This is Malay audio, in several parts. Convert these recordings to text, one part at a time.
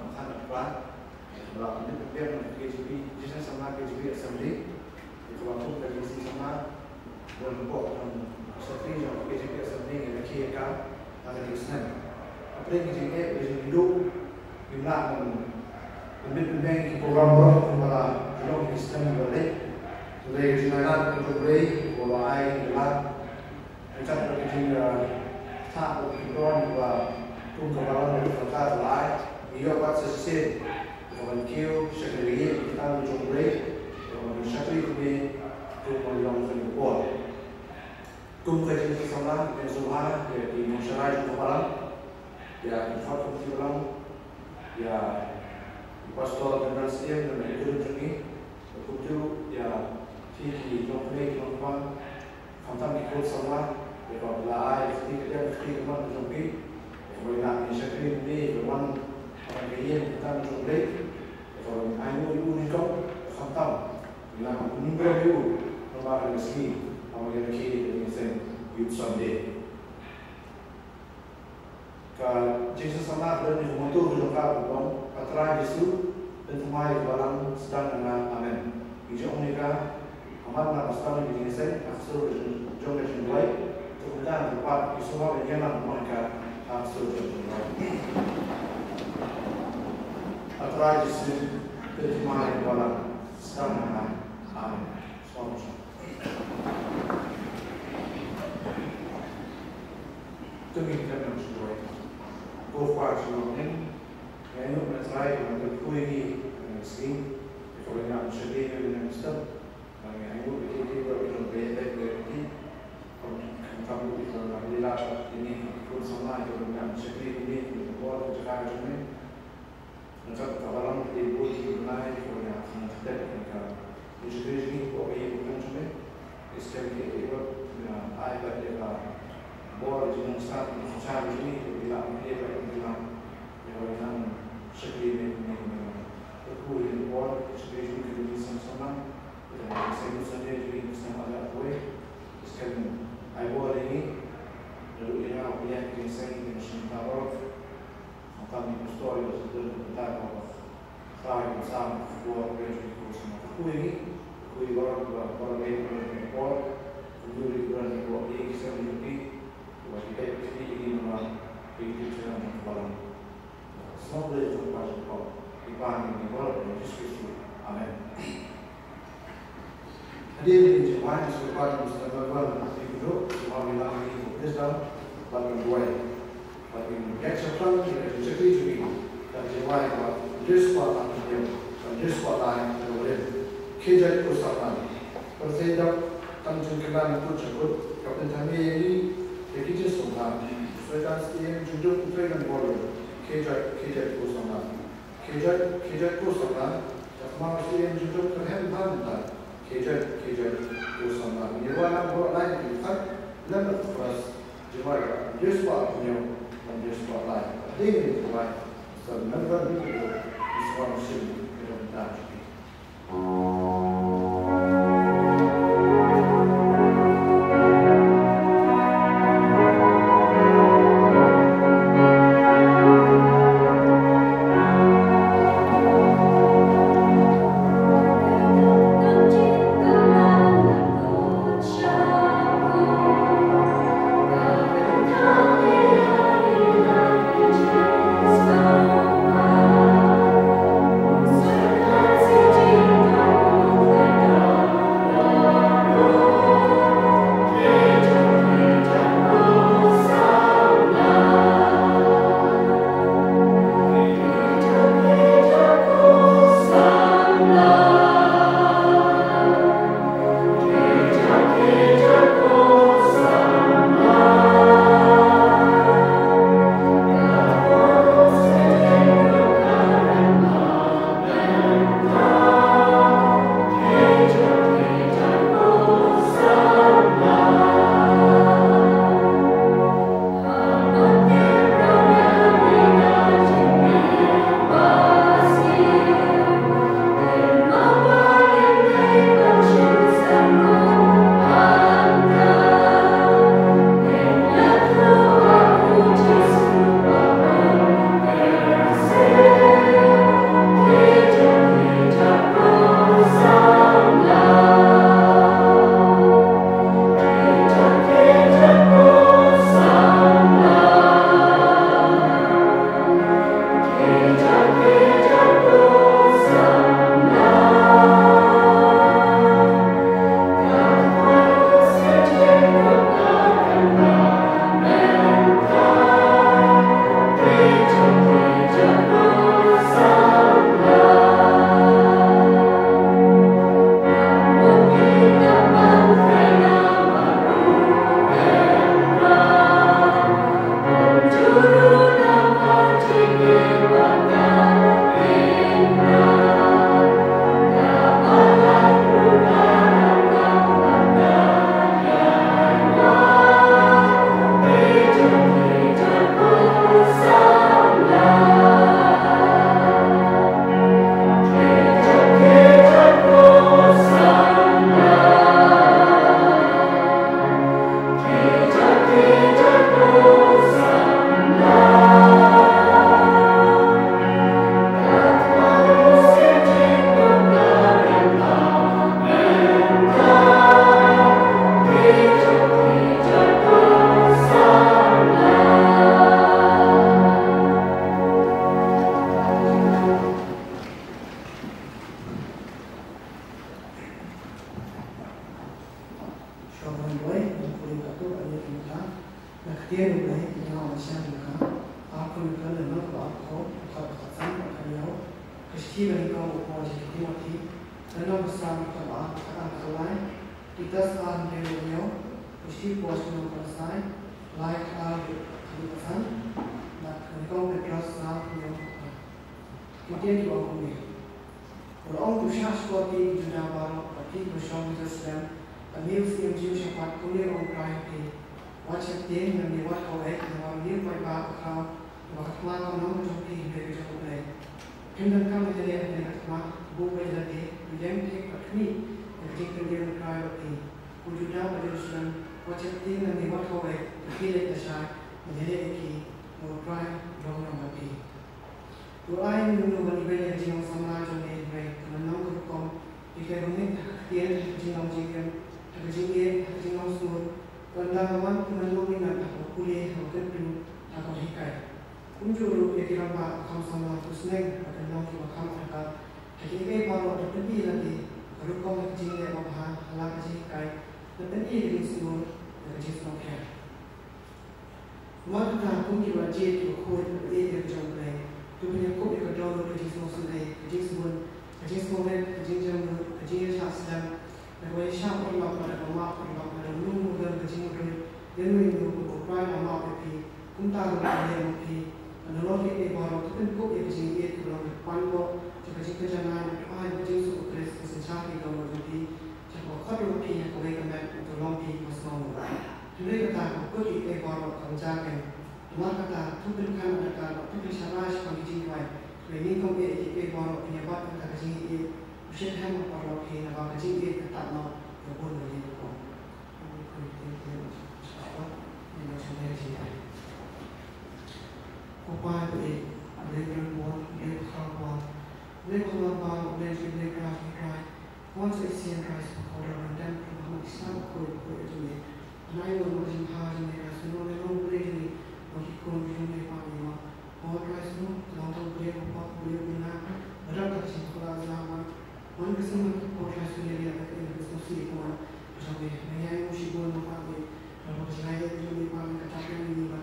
Tuhan Tuhan. Kalau ini berbiar KGB, jadi sama KGB Assembly, itu waktu dari sama berlembut dan seperti yang KGB Assembly yang kira ada di sana. Apa yang KGB bisa hidup, bila membeli program kembali dalam sistem balik, jadi sebenarnya untuk beli mulai dalam macam kerja tak berkeluaran juga kembali dari kota lain, ia buat sesuatu. Kalau kau sekali kita mencoba, kalau sekali kami kau yang terlibat, kau kerja bersama dengan semua di masyarakat kepala, ya infak kepala, ya pastor dan nasihat dan ikut lagi, betul ya sih jomplek jompan, kantam ikut sama, ya kalau lain seperti kemana jompi, kalau nak sekali ini berman orang kaya kita mencoba. Kalau ayu ibu ni kau khatam, bila meninggal ibu, orang meski orang yang kiri dengan sen youth Sunday. Kalau Jesus sama berani motor berjumpa bukan patrai Yesus dan semua barang sedang dengan amen. Hijau mereka amat nak sedang dengan sen, asal jom berjumpa, kemudian lepas semua berjalan mereka asal berjumpa. Patrai Yesus Terjemahan dalam setengah amin. Selamat. Demi kita bersyukur. Berkuat selamatnya. Yang itu mencari dengan terkuih meski kalau nak sedih dengan sistem. Yang itu kita berdoa berdoa kamu kita alhamdulillah ini ikut sama itu dengan sedih ini berbuat berjalan ini. Macam kawalan ibu di mana itu yang sangat dekat dengan Yesus ini, kau ibu kan cuma Islam ibu dengan ayat dia bahwa jenis saat mencari ini bila dia berbilang yang sekali ini berkuih di bawah sekali ini kita sama-sama dan saya saja jadi bersama ada kue Islam ibu ini lalu ia punya kisah ini sementara kami história do Natal, sai bersama dua gereja di Kursi. Kui orang bem berkuat, kenduri bulan dua ini kita menjadi dua kita ini memang begitu cara membangun. Semua boleh terpacu kau dipanggil di bawah Yesus. Amin. Hadirin jemaat yang berbahagia bersama hidup semua bilang ini Islam bagi dua. Bagi mengeksekusi sekali dan jemaat Yesus dan Yesus lain terboleh kerja usaha bersendap tanjung kelan itu cukup kapten kami ini kerja semua sesuai dengan jujur dengan boleh kerja usaha kerja usaha semua yang jujur terhadap hal kerja usaha menyewa buat lain kita dalam proses jemaat Yesus punya Yesus lain, ini lain. Sebenarnya itu semua musim kita Let's Stephen Kong was Timothy, the non son of Anatolai, Titus Arm Romeo, the sheep was no side, like Albusan, but Kong the cross now continue on me. For all the Shash Kopi, Junabaro, a people showing just them, a museum Jewish part fully on Friday. Watch a day when they walk away and one live by Bakau, but one on number of people very play. Kingdom come with the day and the mark, book by the day, we then take a me and take the little cry of me. Would you down the Jerusalem, watch a day when they walk away, to feel it the shark, and the day key, or cry, long number P. To I knew when you went in some large on the way, and a number of come, if I don't the end of the Jingle Jigan, the Jingle Smooth. Pandangan penelungan atau kuliah atau kedua atau hikai. Kunjuru yang dirambah kaum sama kusneng akan nanti makam mereka. Jadi baru ada lebih lagi. Kalau kau kecil yang bahan halang hikai, dan ini semua dari semua kaya. Maka kunci wajib itu kuat dari jauh lain. Tu punya kau yang kedua dari semua sungai, dari semua lain, dari jamu, dari syasam. Kalau syam Allah pada Allah pada nunggu dan kecil dan menunggu berapa lama pergi, kuntar berapa pergi, menolak ini baru tu kan kau yang kecil itu kalau panggil jika jika jangan kecil suku keras kesenjata kalau jadi jika kau pergi yang kau yang kembali untuk lompi masuk jadi kata kau itu baru kerjakan, cuma kata tu kan ada kalau tu bisa ras kondisi baik, ini kau itu baru penyebab kata kecil itu. Usia yang berapa kini, apa kecil dia tak mau berpun dari itu. Ini sebenarnya sih. Upaya ini, ada yang buat, ada yang buat, ada yang buat, ada yang buat. Once I see Christ before and then from Islam could put it to me, and I will not hard in the rest, no, really, what he couldn't do me for me. All Christ knew, not to believe what we live in now, but I'm not saying for us now. One person who portrays the area that in the society one, so we may she go no family, and what is I really want to attack me, but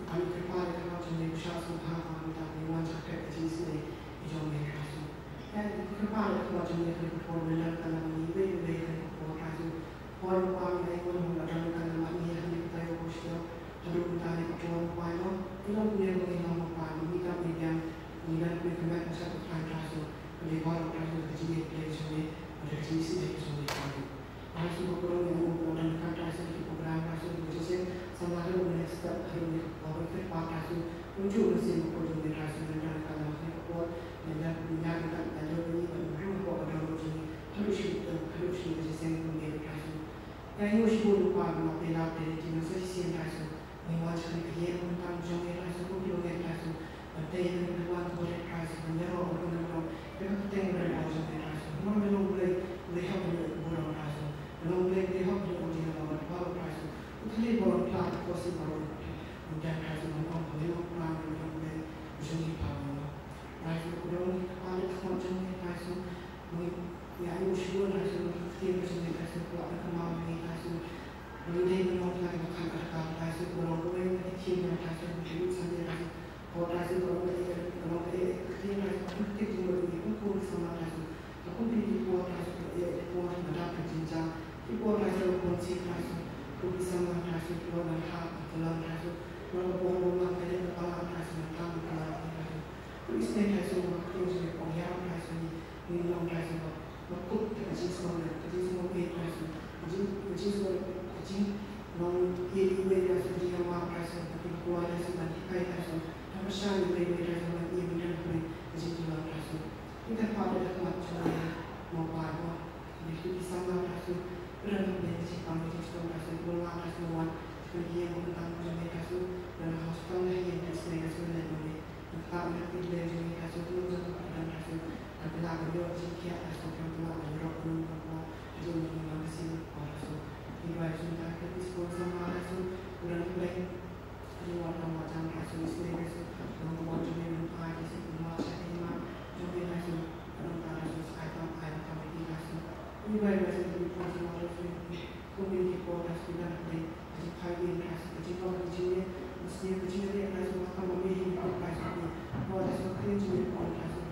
I'm prepared to watch and make shots of half on that we want to affect the easily, is only a castle. And prepared to watch and make it before we learn that I'm really later for castle. One one day when we are done and I'm here and you play over still, to do the time of one final, we don't never in normal time, we don't need them, we don't make a message of time castle. Di bawah proses kecil dari sini ada sisi dari sini kami. Masih beberapa yang menggunakan kata asal program asal khususnya sama ada universitas hari bahwa itu pasal muncul mesin program asal dan kalau masih kuat dan minyak dan ada ini belum kuat dalam sini harus khususnya mesin asal. Yang usul lupa mengapela dari jenis mesin asal menguasai kerja tentang jenis asal program asal dan yang kedua program asal menjadi program Kita tengok asal asal. Mana belum boleh lihat bulan asal. Belum boleh lihat ujian baru asal. Itu ni baru plan kosi baru. Ujian asal mana belum plan belum boleh ujian baru. Asal belum ada macam ni asal. Yang usul asal tim bersama asal kalau kemau ni asal. Jadi belum lagi makan asal belum boleh tim asal bersama sendiri asal. Kalau asal belum boleh tim asal pun sama asal. Aku pilih buat asal buat mendapat jenjang. Buat asal konsep asal. Aku bisa asal buat hak dalam asal. Kalau buat rumah kerja kepala asal tentang kepala asal. Aku istilah asal waktu itu pengiram asal ni dalam asal. Aku kerja semua bed asal. Kerja semua kerja non ini asal dia mau asal tapi buat asal dan kai asal. Tapi saya beda asal ini beda kerja dalam asal. Kita pada macam mau bawa, jadi sama rasul berada di sisi kami di sekolah rasul bola rasul wan sebagai yang tentang jenis rasul dan hostel yang disediakan sebenarnya ini tentang yang jenis rasul itu dan rasul tapi lagi dia jika rasul perempuan dan roh perempuan jadi memang sih rasul tiba sudah ke sekolah sama rasul dan baik keluar macam rasul istri rasul dan kemudian jenis apa di situ macam ini jadi rasul ini baik rasul di proses rasul community kodas tidak ada di kain rasul jika kecilnya mesti kecilnya rasul akan memilih rasul ini kalau rasul kecil rasul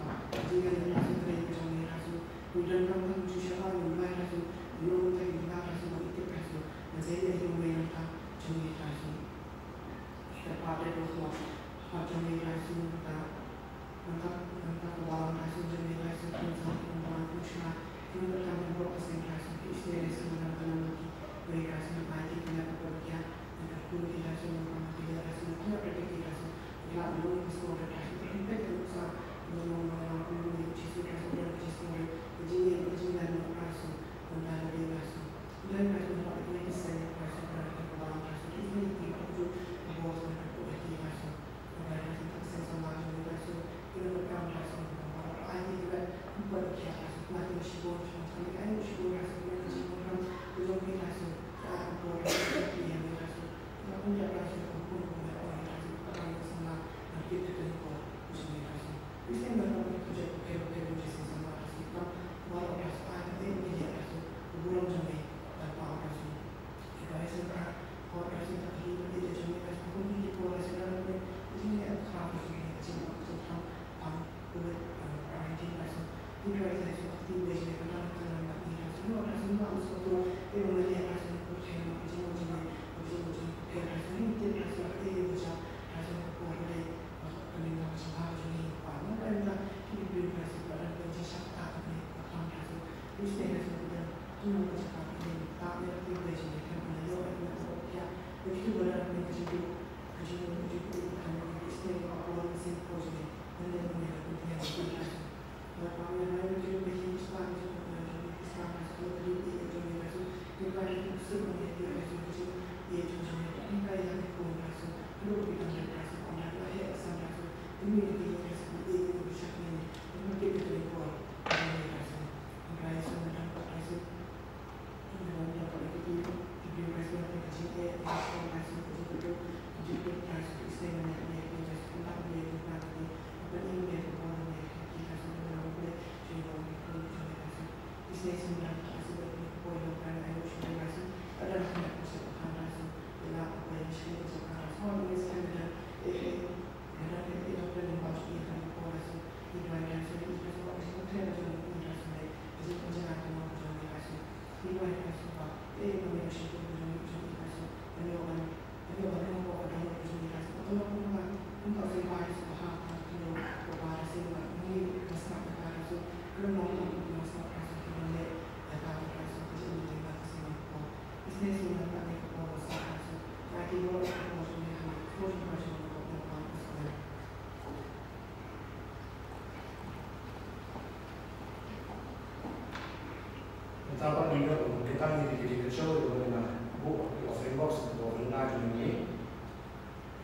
Dapat juga kita di show dengan buku offering box untuk mengajar ini.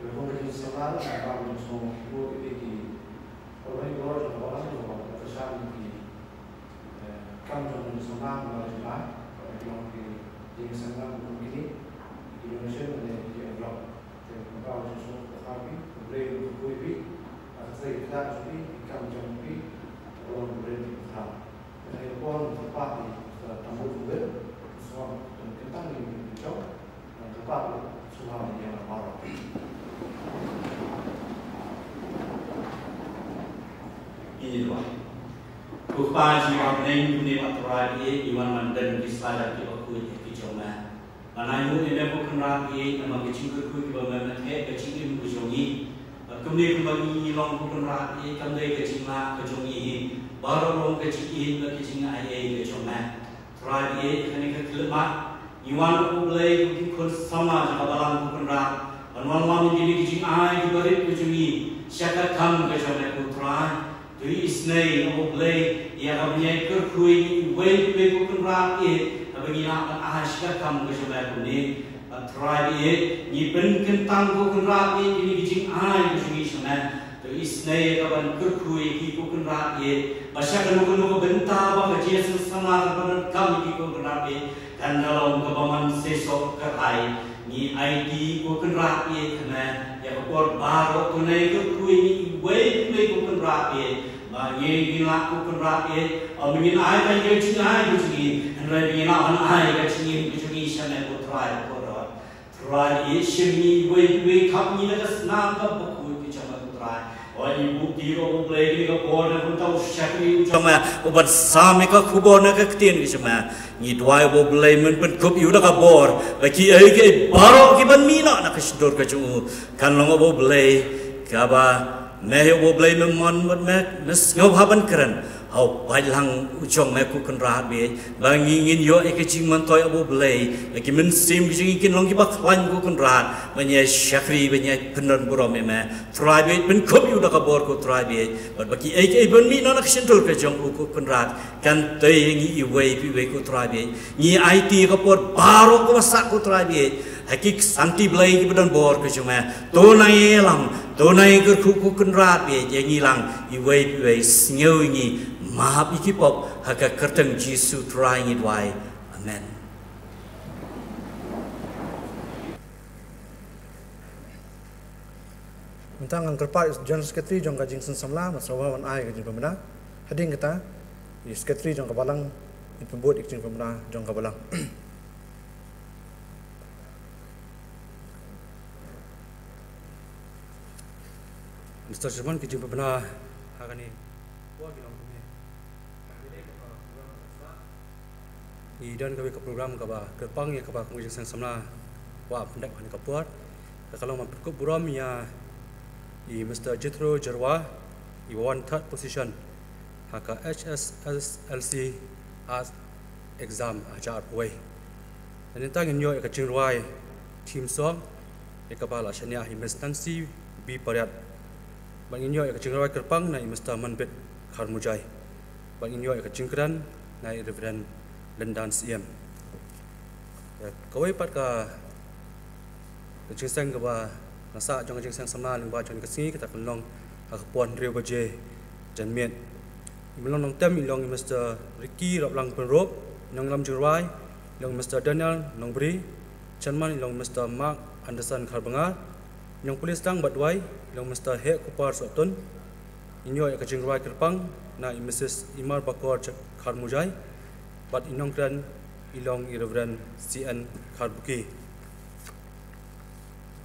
Kalau kita sekarang kita harus buku ini orang orang orang orang bersama di kantor bersama orang orang di sana begini di Indonesia dan di Eropa. Jadi kita harus tapi beri buku atau kita harus di kantor ini orang beri kita. Jadi orang tepat di tamu juga semua tentang ini jauh dan tepat semua yang marah. Ini doa. Kupa jiwa neng dunia matrai iwan mandan kisah di aku di jomah. Anayu ini bukan rapi nama kecil kuku bangan nanti kecil ibu jongi. Kemudian kembali long bukan rapi kembali kecil mak kejongi. Baru long kecil kecil ayah kejomah. Rabi kini kekelima, iwan ublay kutikun sama jika balang kukenrak, anwan ini kijing ay dibarit kujungi, syaka kam kejamai kutrai, tui isnay ublay ia kabnya kerkui way kukenrak abang ina ah syaka kam kejamai kuni, rabi ni pen kentang kukenrak ini kijing ay kujungi sana. Isnay kaban kerkui kiko kenrapi, pasca kanu benta bah kajian sama kaban kami kiko kenrapi, dan dalam kebaman sesok kerai ni ID kiko kenrapi kena ya kor baru tunai kerkui ni way kiko kenrapi, ni gila kiko kenrapi, mungkin ay kan jadi cingai buci, dan lagi nak an ay kan cingai buci sana putrai korot, trai shemi way kami nak senang kebuku kecama putrai. Orang ibu tiro play ni kapor na kuntau syakri ucama ubat sami ka kubor na kaktin ucama ni dua ibu play men pen kup yuda kapor bagi ay ke baro ki ban mina na kasidor ka jungu kan long ibu play kaba meh wo blai memon mat meh nes ngau haban keren au bailang ujong meh ku kan rahat be bangi ngin yo ekecing man toy abo blai lagi men sim jing kin long ki bak lan ku kan rahat banya syakri banya benar buram meh tribe ben kop yu da kabor ku tribe bat baki ek ben mi non action tul ke jong ku kan rahat kan toy ngi iwei pi we ku tribe ni IT kapor baro ku masak ku tribe hakik santi blai ki bedan bor ke cuma tonai elam tonai ke ku kan rahat be je ngilang iwei pi we snyo ngi mahap ikipop haka kerteng Jisu trying it why. Amen. Mentang ang kerpat John Secretary jong kajing sensamla masawa wan ai kajing pemena. Hading kita di Secretary jong kabalang di pembuat kajing pemena jong kabalang. Mr. Sherman kajing pemena hakani. Dan kami ke program kaba kerpang ya kaba kami jeng samla wa pendak han kapuat kalau mampu buram ya I Mr. Jethro Jarwa I won third position haka HSLC as exam ajar way dan tang nyo ka chingwai team song ya kabala shania I Nancy B Paryat bang nyo ka chingwai kerpang na I Mr. Manbet Kharmujai bang nyo ka chingkran na I Reverend Lendan CM. Kawai pat ka jingseng ka ba nasa jong jingseng samna ling ba jong kasi kita kanlong akpon riu baje janmiet. Imlong nong tem ilong Mr. Ricky Raplang Penrop nong lam jurwai ilong Mr. Daniel nong bri chanman ilong Mr. Mark Anderson Kharbanga nong polis tang batwai ilong Mr. He Kupar Sotun inyo ka jingwai kerpang na Mrs. Imar Bakor Kharmujai Bat inong kran ilong Reverend CN Kharbuki.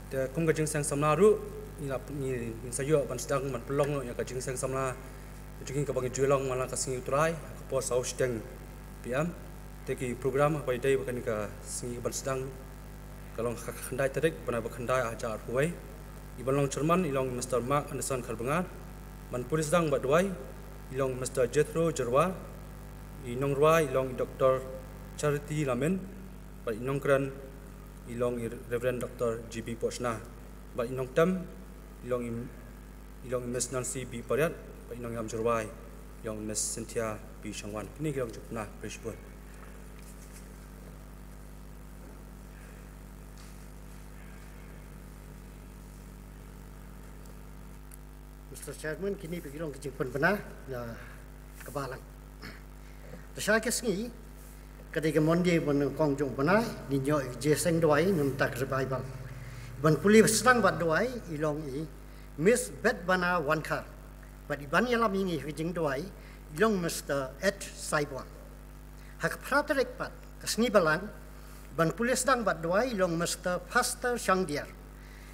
Te kung kajing sang samla ru ni sayo ban sedang man pelong ya kajing sang samla jing ka bang juelong malang ka singi utrai ka po sau steng PM te ki program apa dai bakan ka singi ban sedang kalong khandai tarik bana bakhandai ajar huai ibalong cerman ilong Mr. Mark Anderson Kharbangar man pulis dang badwai ilong Mr. Jethro Jarwa inong ruai ilong Dr. Charity Lamen, ba inong kran ilong Reverend Dr. GB Pochna, ba inong tam ilong Miss Nancy B Paryat, ba inong yam ruai ilong Miss Cynthia B Shangwan. Ini ilong jupna pressure. Mr. Chairman, kini ilong kejimpan benar na kebalang. Saya kesini ketika mondi menengkong jong benai ninyo jeseng doai num tak revival ban puli sedang bat doai ilong I Miss Bet Bana Wankar bat iban yalam ini hijing doai ilong Mr. Ed Saibwan hak praterik pat kesini balang ban puli sedang bat doai ilong Mr. Pastor Shangdiar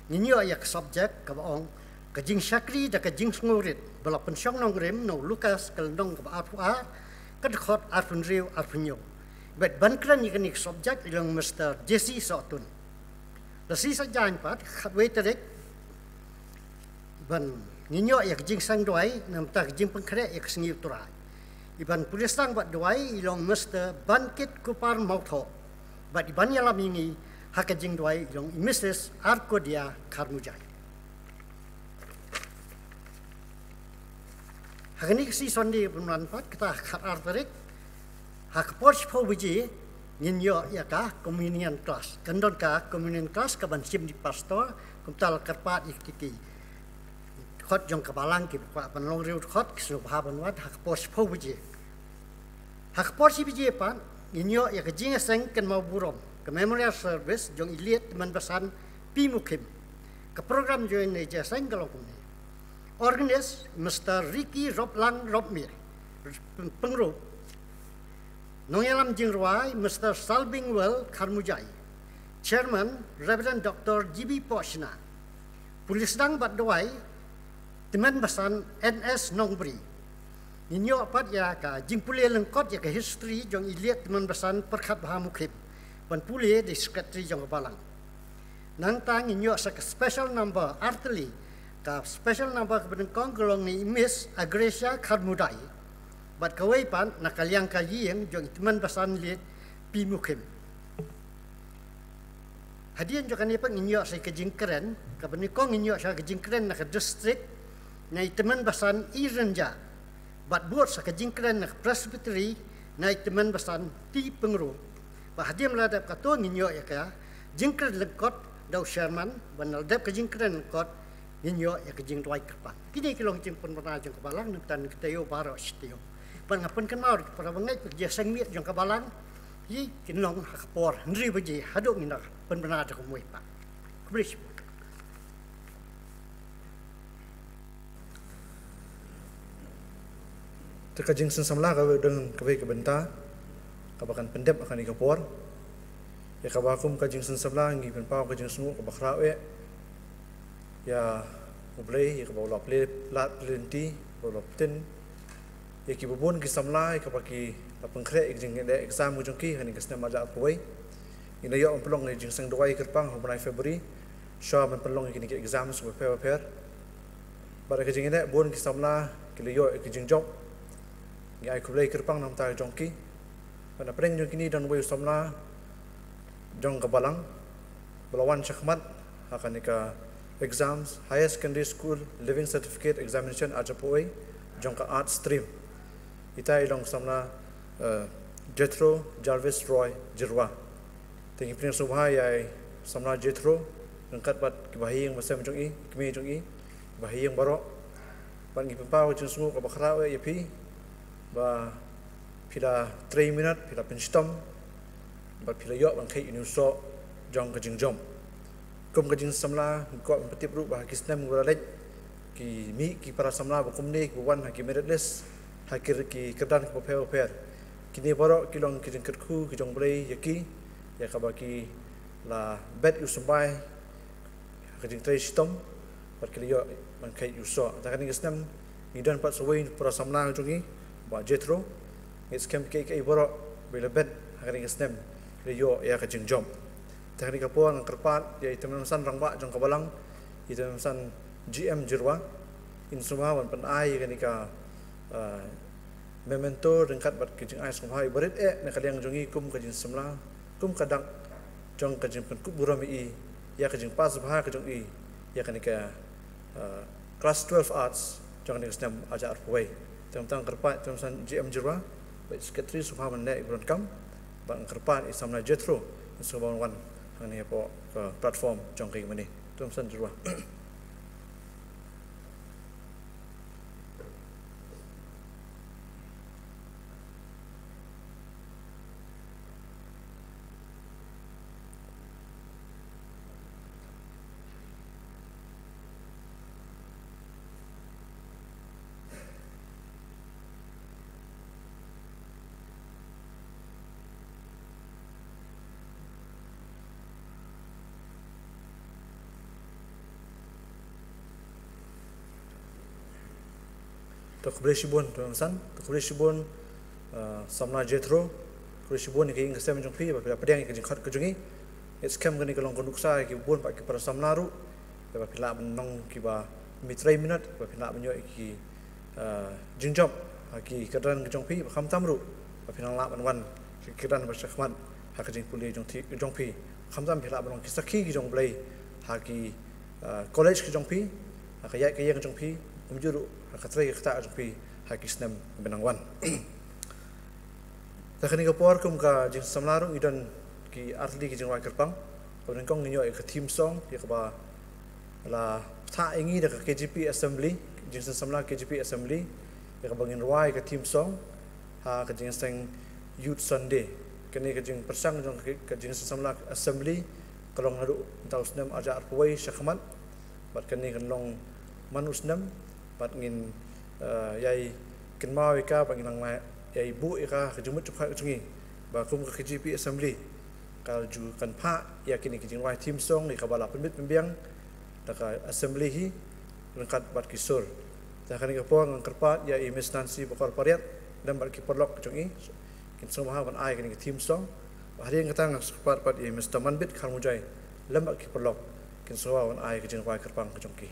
ninyo ayak subjek kabaong kajing syakri da kajing ngurit bala pensyong nongrem no Lukas kelendong kaba atua kedekot arpun riu arpunyo. Bet bankran ikanik subjek ilong Mr. Jesse Sotun. Lasi sajain pat khatwe terik ban ninyo yak jing sang doai nam tak jing pengkre yak sengi uturai. Iban pulisang bat doai ilong Mr. Bankit Kupar Mautho. Bat iban yalam ini hak jing doai ilong Mrs. Arkodia Kharmujai. Hakani si sondi bermanfaat kita hak arterik hak porch pobiji ninyo ya ka communion class kendon ka communion class ka ban sim di pastor kumtal kerpat ikiki khot jong kabalang ki pa ban long riu khot kisno bhaban wat hak porch pobiji hak porch biji pan ninyo ya ka jinga seng ken mau burom ke memorial service jong iliet man basan pimukim ke program join ne jaseng galong Organis Mr. Ricky Roplang Ropmir Pengrup Nongelam Jingruai Mr. Salbingwell Kharmujai Chairman Reverend Dr. GB Pochna Pulisdang Batdoai Teman Basan NS Nongbri Ninyo apat ya ka Jingpule lengkot ya ka history jong iliat teman basan perkhat bahamukhib Ban pule di secretary jong balang Nantang ninyo sa special number arteli ka special number ka benengkong golong ni Miss Agresia Karmudai bat kawaipan nakaliang kaliang jong teman basan liat pimukim hadian jong kanipak nginyok sa kejingkeren ka benengkong nginyok sa kejingkeren na ka district na teman basan Irenja bat buat sa kejingkeren na presbytery na teman basan ti pengru ba hadian meladap kato nginyok ya ka jingkeren lekot daw Sherman banal dap kejingkeren lekot ninyo ya kejing tuai kerpan. Kini kilong jing pun pernah jeng kebalang dan ketayo baru setiyo. Pengapun kan mau pada bengai kerja sengmit jeng kebalang. Yi kinong hakapor nri beji haduk minah pun pernah jeng kemui pak. Kubris. Terkajing sensamlah kau dengan kebay kebenta, kabakan pendep akan ikapor. Ya kabakum kajing sensamlah ngi penpau kajing sungguh kabakrawe. Ya ublay ya kabaw laple lat plenty baw lapten ya kibubun kisamlay kapaki lapengkre jing de exam mujungki hani kasna maja apoi ina yo pelong ni jing sang doi kerpang ho February sha man pelong ki exam so paper bara ka jing de bun kisamla ki yo ki jing job ya ai kublay kerpang nam ta jongki pada preng jong kini dan way samla jong kabalang belawan syakmat akan nika exams, higher secondary school, living certificate examination ajapoi, jongka art stream. Ita ilong samna Jethro Jarvis Roy Jirwa. Tengi pring subha yai samna Jethro ngkat bat kibahiyang masam jongi, kmi jongi, bahiyang baro. Ban ngi pempau jeng sungu ka bakrawe yapi ba pila 3 minute pila penstom ba pila yok ban kai inuso jong ka jingjom. Kum kajing samla kau petip ru bah kisnem guralek ki mi ki para samla bakum ni kuwan ki meritless hakir ki kedan ki popel kini borok kilong kijing kerku kijong blay yaki ya kabaki la bet usumbai kajing tray stom perkiliyo man kai uso takani kisnem idan pat sawin para samla jungi ba Jethro it's camp ke borok bila bet hakani kisnem liyo ya kajing jom teknik apa ang kerpat ya itu memang rangba jong kabalang itu memang GM Jirwa instrumen penai kenika memento dengkat bat kejing ais kumhai berit nak kaliang jongi kum kejing semla kum kadang jong kejing penkup burami ya kejing pas bahar kejong ya kenika class 12 arts jong kenika senam ajar arpway tentang kerpat memang GM Jirwa baik sekretari subhan nek ibron kam bang kerpat isamna Jethro instrumen wan ini apa platform jongki mana tu macam Jirwa. Tak boleh sibun tuan san, tak boleh sibun samna Jethro, boleh sibun ni kini kesem jongpi, apabila pedang kejeng kat kejungi, it's kem kini kalau konduksa ki bun pak ki para samna ru, apabila menong ki ba mitrai minat, apabila menyo ki jingjom, ki kedan kejongpi, kham tam ru, apabila lap menwan ki kedan bersyakmat, hak kejeng pulih jongpi, kham tam apabila menong ki sakhi ki jong belai, hak ki college ki jongpi, hak ayat ki yang jongpi, umjuru katrai kata ajupi hakisnem benangwan. Takani kapor kum ka jing samlaru idan ki arli ki jing kerpang. Kemudian kong nyo ke team song dia ba la ta ingi de KGP assembly jing samla KGP assembly dia bangin ruai ke team song ha ke jing seng youth Sunday kini ke jing persang jong ke jing samla assembly kalong ngadu tau snem ajar puai syakmat bat kini kenong manusnem bat ngin yai kenmau ika bangin nang yai bu ika kejumut cepat kejungi bakum ke KGP assembly kal ju kan pa yakin ki jing wai team song ni kabala pembit pembiang daka assembly hi lengkat bat kisur takani ka po ngang kerpat ya Miss Nancy bakar pariat dan bat ki perlok kejungi kin semua ban ai kini team song hari yang katang kerpat pat ya Mr. Manbit kharmujai lembak ki perlok kin semua ban ai kejing wai kerpang kejungki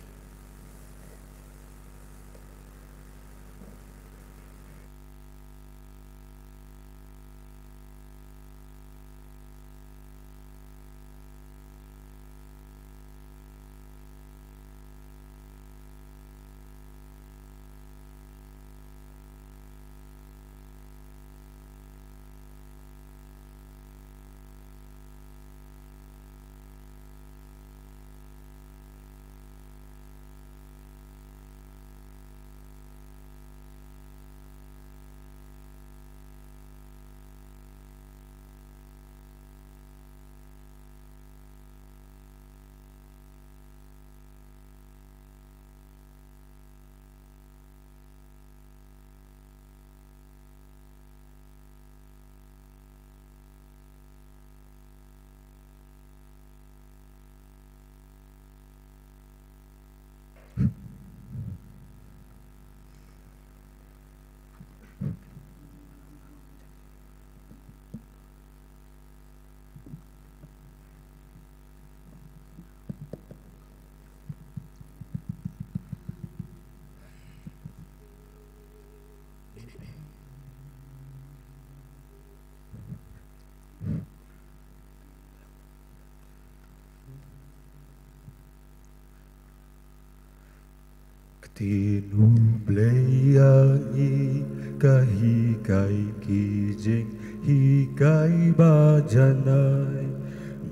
Tinublayangi kahikai kijing hikai bajanay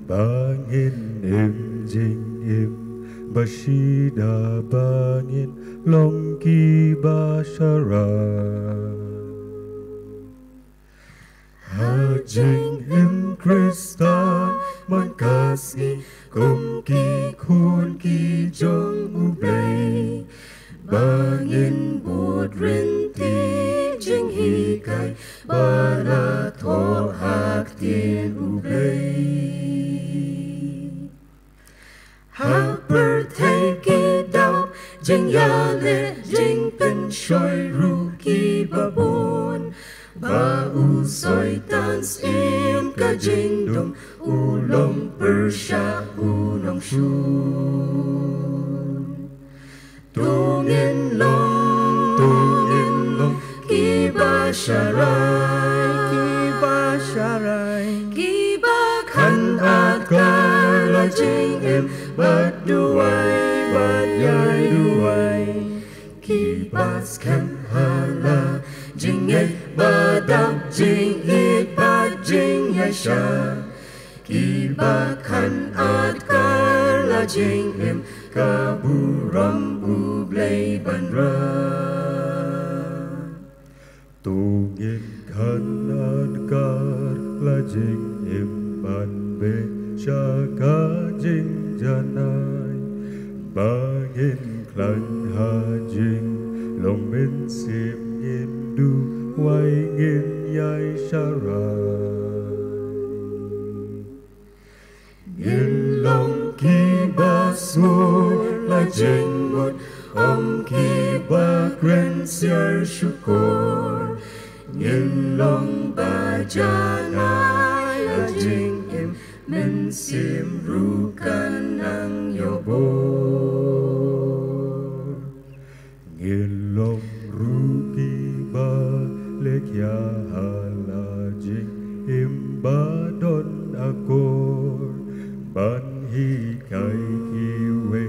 bangin jing im bashida bangin longki basharan hajing im Krista man kasi kumki kun ki jong ublay bangin bột rin ti jing hi kai bara tho hak tin ublay hak per thay ki đau jing ya le jing pen shoy ru ki babon ba u soi tan sim ka jing dum u lom per sha u nong shun Tungin long, kiba sharai, kiba kan akar la jing em, bad yai duai, kiba skan hala, jing ay badam jing it bad jing yai sha, kiba kan akar la jing em, kaburam ublay banra tungin kanan kar lajing imban be shaka jing janay bangin klan hajing long min sim indu wai ngin yai sharai in long ki basur la jing một om ki ba kren siar shukor in long ba janai la jing im men sim ru kan ang yobor in long ru ki ba le kya hala jing im ba don akor ban hi kai ki we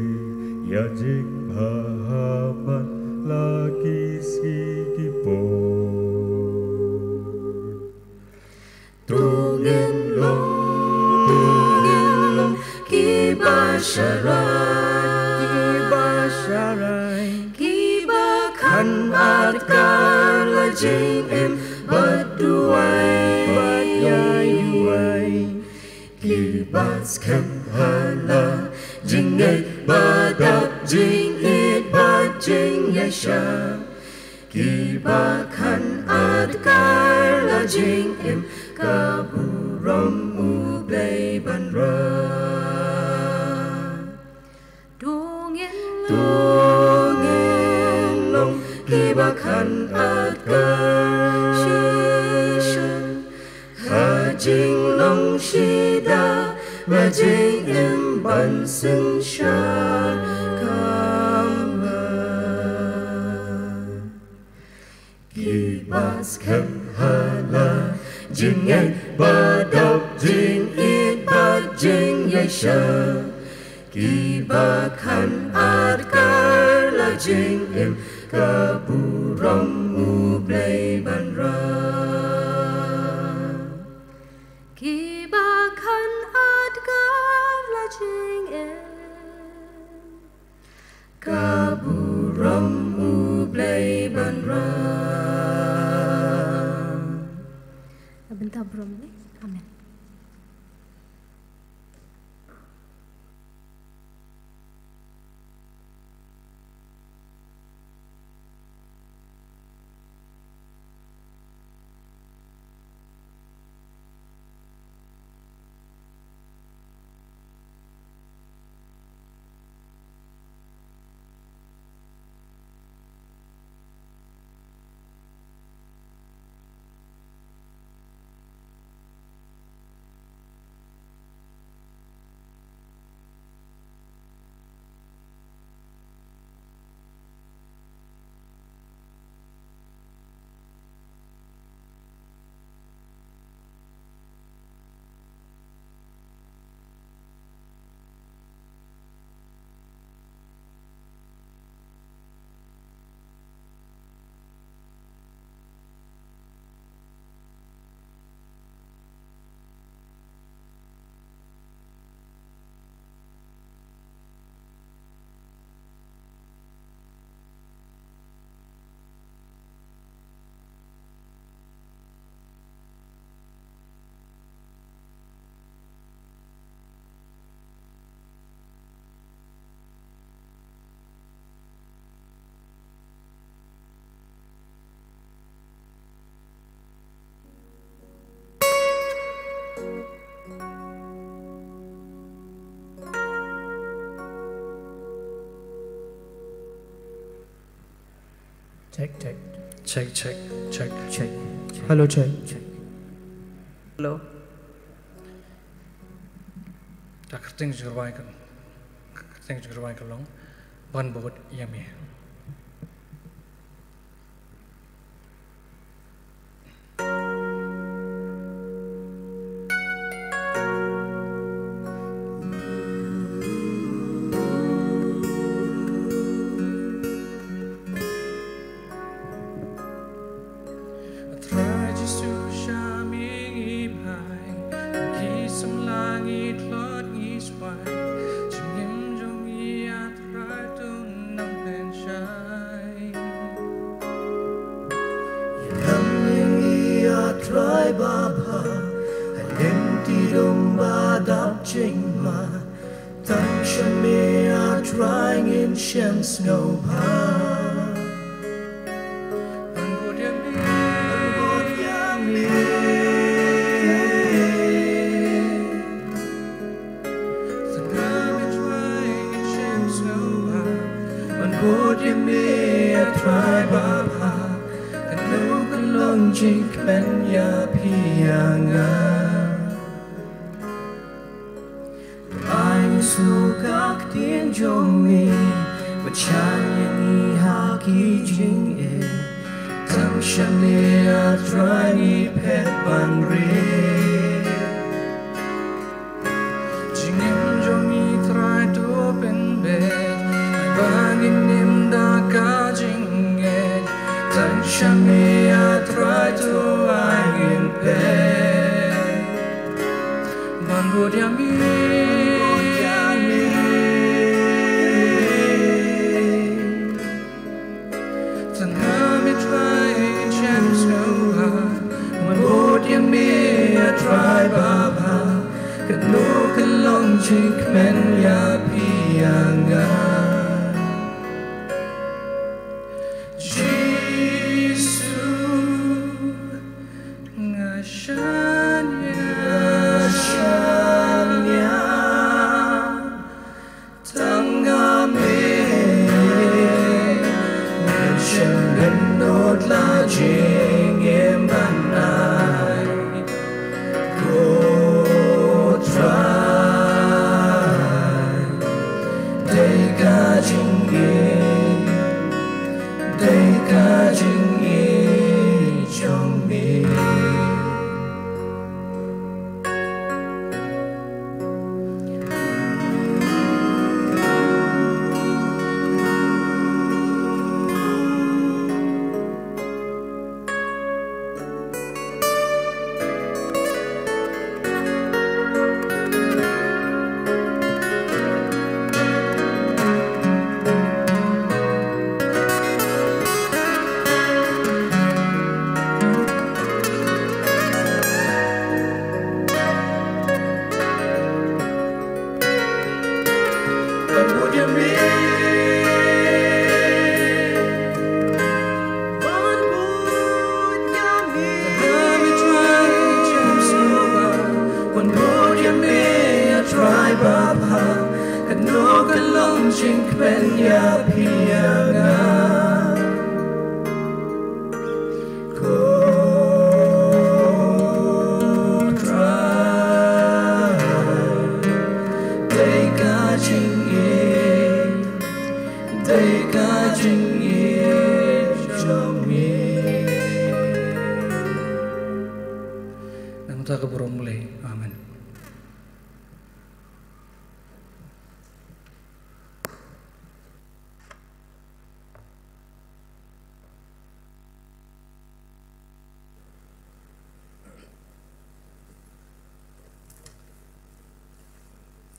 ya jing bahaman la ki si ki po tungin long ki ba sharai ki ba kan at kar la jing em bad duai Kibas kem hala jing ay badap jing it bad jing yasha Kiba kan at kar la jing em kaburam ublay banra Dungin long kiba kan at kar shishan Jing long shida la jing em ban sin sha kama Kibas kem hala jing ay badap jing it bad jing yasha Kiba kan at kar la jing em kaburam ublay banra Kiba kan adgar la jing em kaburam ublay banra Bentar brom ni. Amin. Check. Hello, check. Hello. Things are going along. One boat, yummy. Snow Amen.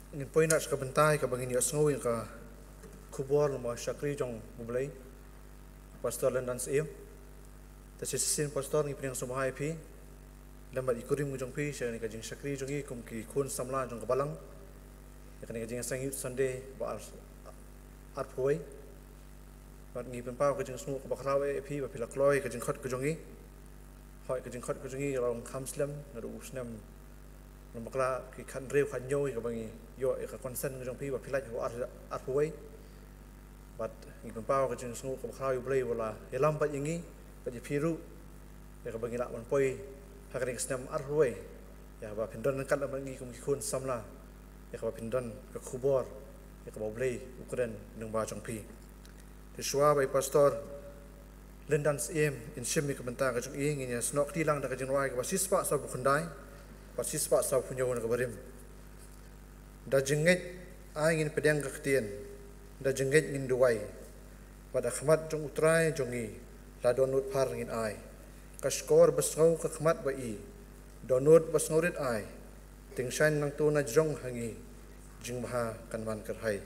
Ingin poin nak sebentar ke bangin yasngo yang ke kubur nama syakri jong mulai pastor London sih. Tersisin pastor ni pening semua IP lambat ikurim jong pi saya ni kajing syakri jong i kum ki kun samla jong kebalang. Ya kan kajing sang Sunday bar arpoi. Bat ni penpau kajing semua kebakrawe IP bapila kloi kajing khot kajong i. Hoi kajing khot kajong i rong kamslam nadu usnam Namakla ki kan rew kan yo ka bangi yo ka konsen jong pi ba pilaj ko ar puai bat ngi pau ka jing sngu ka khaw yu blei wala yelam pat yingi pa ji piru ya ka bangi la man poi ha ka ring snam ar puai ya ba pindon kan ba ngi kum ki khun samla ya ka ba pindon ka khubor ya ka ba blei ukren nang ba jong pi te shwa bai pastor lendans in shimi ka banta ka jong i ngi ya snok ti lang da ka jing wai ka ba sispa sa bu khandai pasispa sa punyo na kabarim da jengget angin pedang kaktian da jengget ngin duwai pada khmat jong utrai jongi la donut par ngin ai kaskor basngau ka khmat ba i donut basngaurit ai tingshan nang tu na jong hangi jing baha kanwan karhai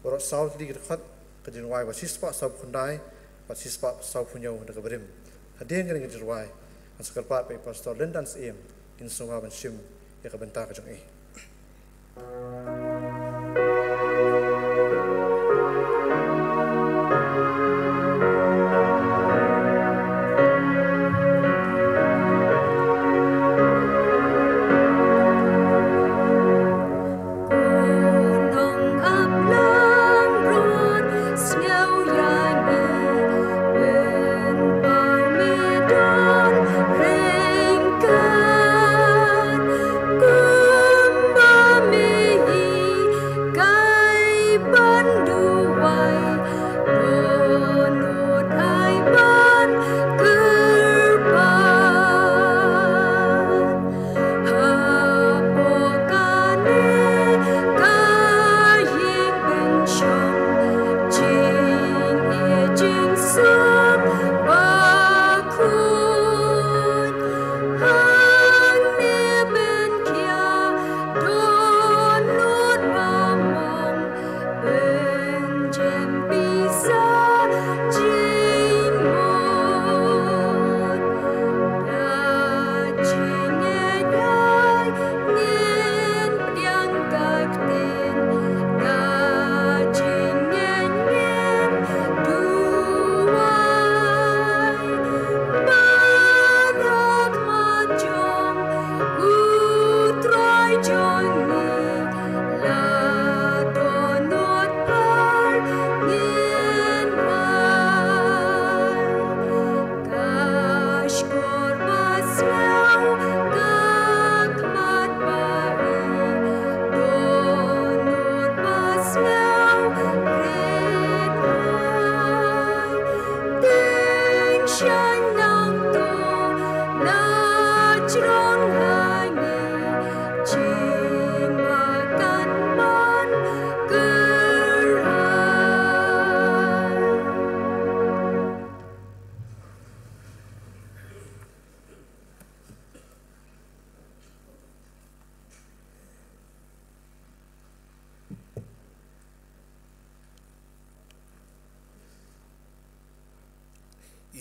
borok saut di khat ka jingwai pasispa sa khundai pasispa sa punyo na kabarim hadeng ngin jirwai asakar pat pe pastor lendans in sunga ban shim ya ka benta ka jong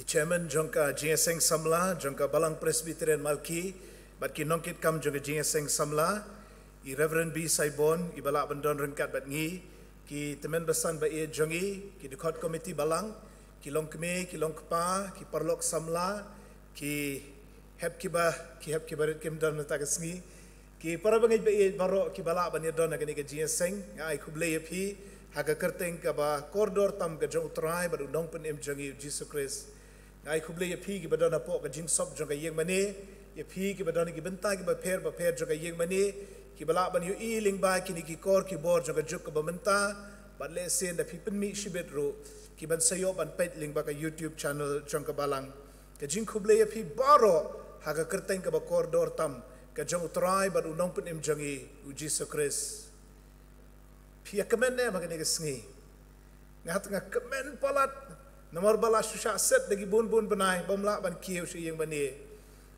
Chairman jongka JSeng Samla, jongka Balang Presbyterian Malki, bat ki nongkit kam jongka JSeng Samla, i Reverend B Saibon, i balak bandon rengkat bat ngi, ki temen besan ba e jongi, ki dukot komiti Balang, ki long keme, ki long kepa, ki parlok Samla, ki hep kibarit kim don natakas ngi, ki para bangit ba e baro ki balak ban don agani ka JSeng, ai kublay pi, haga kerteng ka ba koridor tam ka jong utrai ba dong pen em jongi Jesus Christ. Ai kublay pi ki badona po ka jing sop jong ka yeng mane ye pi ki badona ki benta ki ba per jong ka yeng mane ki bala ban yu iling ba ki ni ki kor ki bor jong ka juk ka bamenta ba le sen da pi pen mi shibet ro ki ban sayo ban pet ling ba ka YouTube channel jong ka balang ka jing kublay pi baro ha ka kerteng ka ba koridor tam ka jong utrai ba unong pen em jongi u Jesus Christ pi akamen ne ba ka ni sngi ngat nga kemen palat nomor bala susah set lagi bun benai bamla ban kieu si yang bani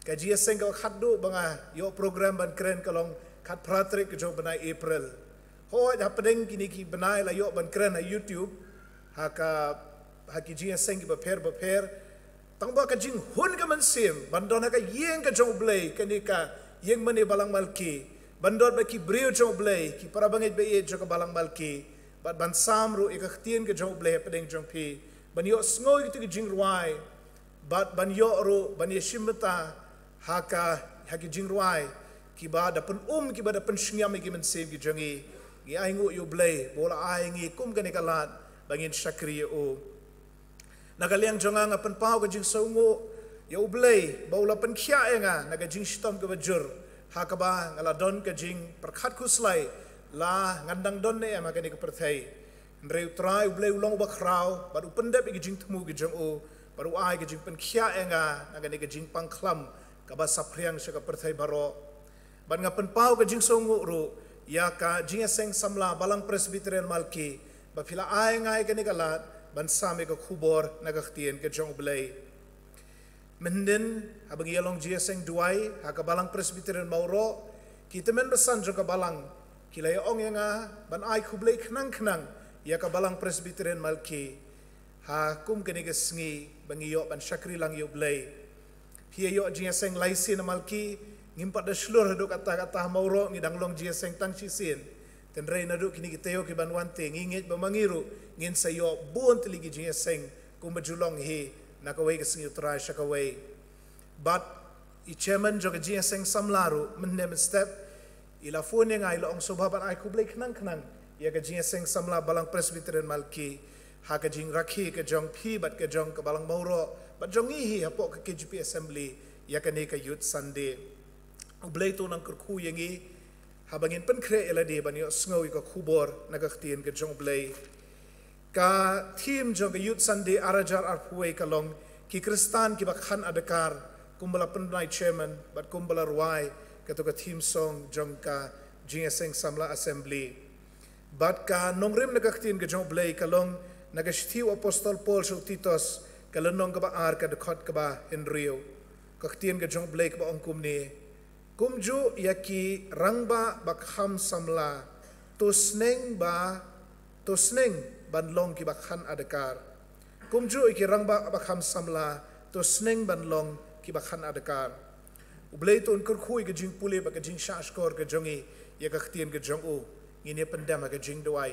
ka JSeng ka khaddu banga yo program ban keren kalong khat pratrik jo benai April ho da pedeng kini ki benai la yo ban keren na YouTube ha ki JSeng ki ba per tang ba ka jing hun ka man sim bandon ka yeng ka jo blay kani ka yeng mani balang malki bandon ba ki brio jo blay ki para bangit ba e jo ka balang malki bat ban samru e ka htien ka jo blay pedeng jong pi ban yo sngoy gitu jing ruai bat ban yo ro ban ye shimta haki jing ruai kiba da pen kiba da pen shingyam ki men sem ki jangi ngi ai ngu yu blay bola ai ngi kum ka ni kalat bangin shakri o nagaliang jonga nga pen pau ka jing so ngu yu blay bola pen khia enga naga jing stom ka bajur hakaba ngala don ka jing perkhat kuslai la ngandang don ne ama ka ni ka perthai ndreu trai blay ulong ba khrau ba upendep ki jing thmu ki jong o baru ai ka jing pen khia enga naga ni ka jing pangkhlam ka ba sapriang sha ka perthai baro ban nga pen pau ka jing so ngu ru ya ka jing seng samla balang presbyterian malki ba phila ai ngai ka ni kalat ban same ka khubor naga htien ka jong blay menden abang yalong jing seng duai ha ka balang presbyterian mauro kita men besan jong ka balang kilay ong nga ban ai khublay khnang ya ka balang presbyterian malki ha kum ka ni ka sngi bangiyo ban shakri lang yo blay hiya yo jing seng laisi na malki ngimpat da shlur do kata mauro ngidang long jing seng tang sisin ten rei na do kini kiteo ki banwante ngingit ba mangiru ngin sayo buon tiligi jing seng kum bajulong hi nakaway ka sngi utray shakaway but I chairman jo ka jing seng samlaru mennem step ila phone nga ila ong sobaban ai kublay khnang ya ka jing seng samla balang presbyterian malki ha ka jing rakhi ka jong phi bat ka jong ka balang mauro bat jong hi hapo ka KGP assembly ya ka ni ka youth sunday ublay to nang kurku yangi habangin pen kre eladi ban yo sngowi ka khubor nagaktien ka jong blay ka team jong ka youth sunday arajar arpuwe ka long ki kristan ki bakhan adakar kumbala penai chairman bat kumbala ruai ka to ka team song jong ka jingseng samla assembly bat ka nongrim nagaktien ka jong blay ka long nagashtiu apostol Paul so Titos kalanong ka ba ar ka dekot ka ba Henrio kaktien ka jong blay ka ba ongkum ni kumju yaki rangba bakham samla tosneng banlong ki bakhan adakar kumju yaki rangba bakham samla tosneng banlong ki bakhan adakar ublay to unkor khui ka jing pule ba ka jing shashkor ka jongi ya ka ktien ka jong u ngine pandama ka jing duai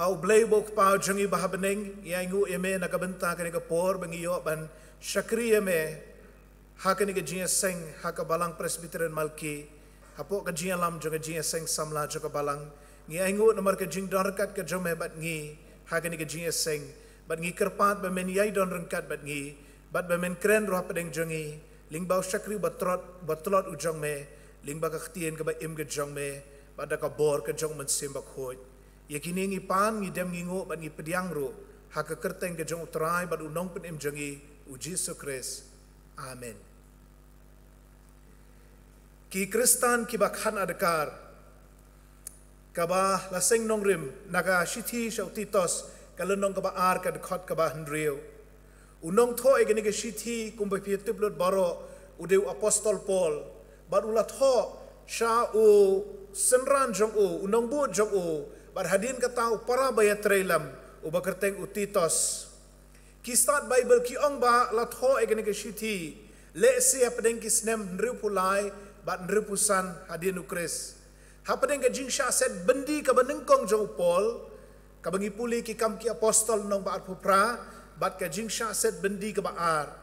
au blay bok pa jongi bahabeneng ya ngu eme nakabenta ka ni ka por bangiyo ban shakri eme haka ni ka jing seng haka balang presbyterian malki hapo ka jing lam jo ka jing seng samla jo ka balang ngi aingu nomor ka jing dorkat ka jo me bat ngi haka ni ka jing seng bat ngi kerpat ba men yai don rengkat bat ngi bat ba men kren ro padeng jongi lingbau shakri batlot ujong me lingba ka ktien ka ba im ka jong me bat ka bor ka jong men sim bak hoj yakini ngi pan ngi dem ngi ngo bat ngi pediang ro haka kerteng ka jong utrai bat unong pen im jongi u Jesus Christ amen ki kristan ki bakhan adakar kaba laseng nongrim naga shithi shau Titos kalenong kaba ar ka dekot kaba Henrio unong tho egeni ke shithi kumba pi tiblot baro udeu apostol Paul bar ulat tho sha u senran jong u unong bu jong u bar hadin kata u para bayat trailam u bakerteng u Titos ki start bible ki ong ba la tho egeni ke shithi le sia pedeng ki snem Henrio pulai bat nrepusan hadin ukris hapadeng ka jing sha set bendi ka banengkong jong Paul ka bangi puli ki kam ki apostol nong ba pupra bat ka jing sha set bendi ka baar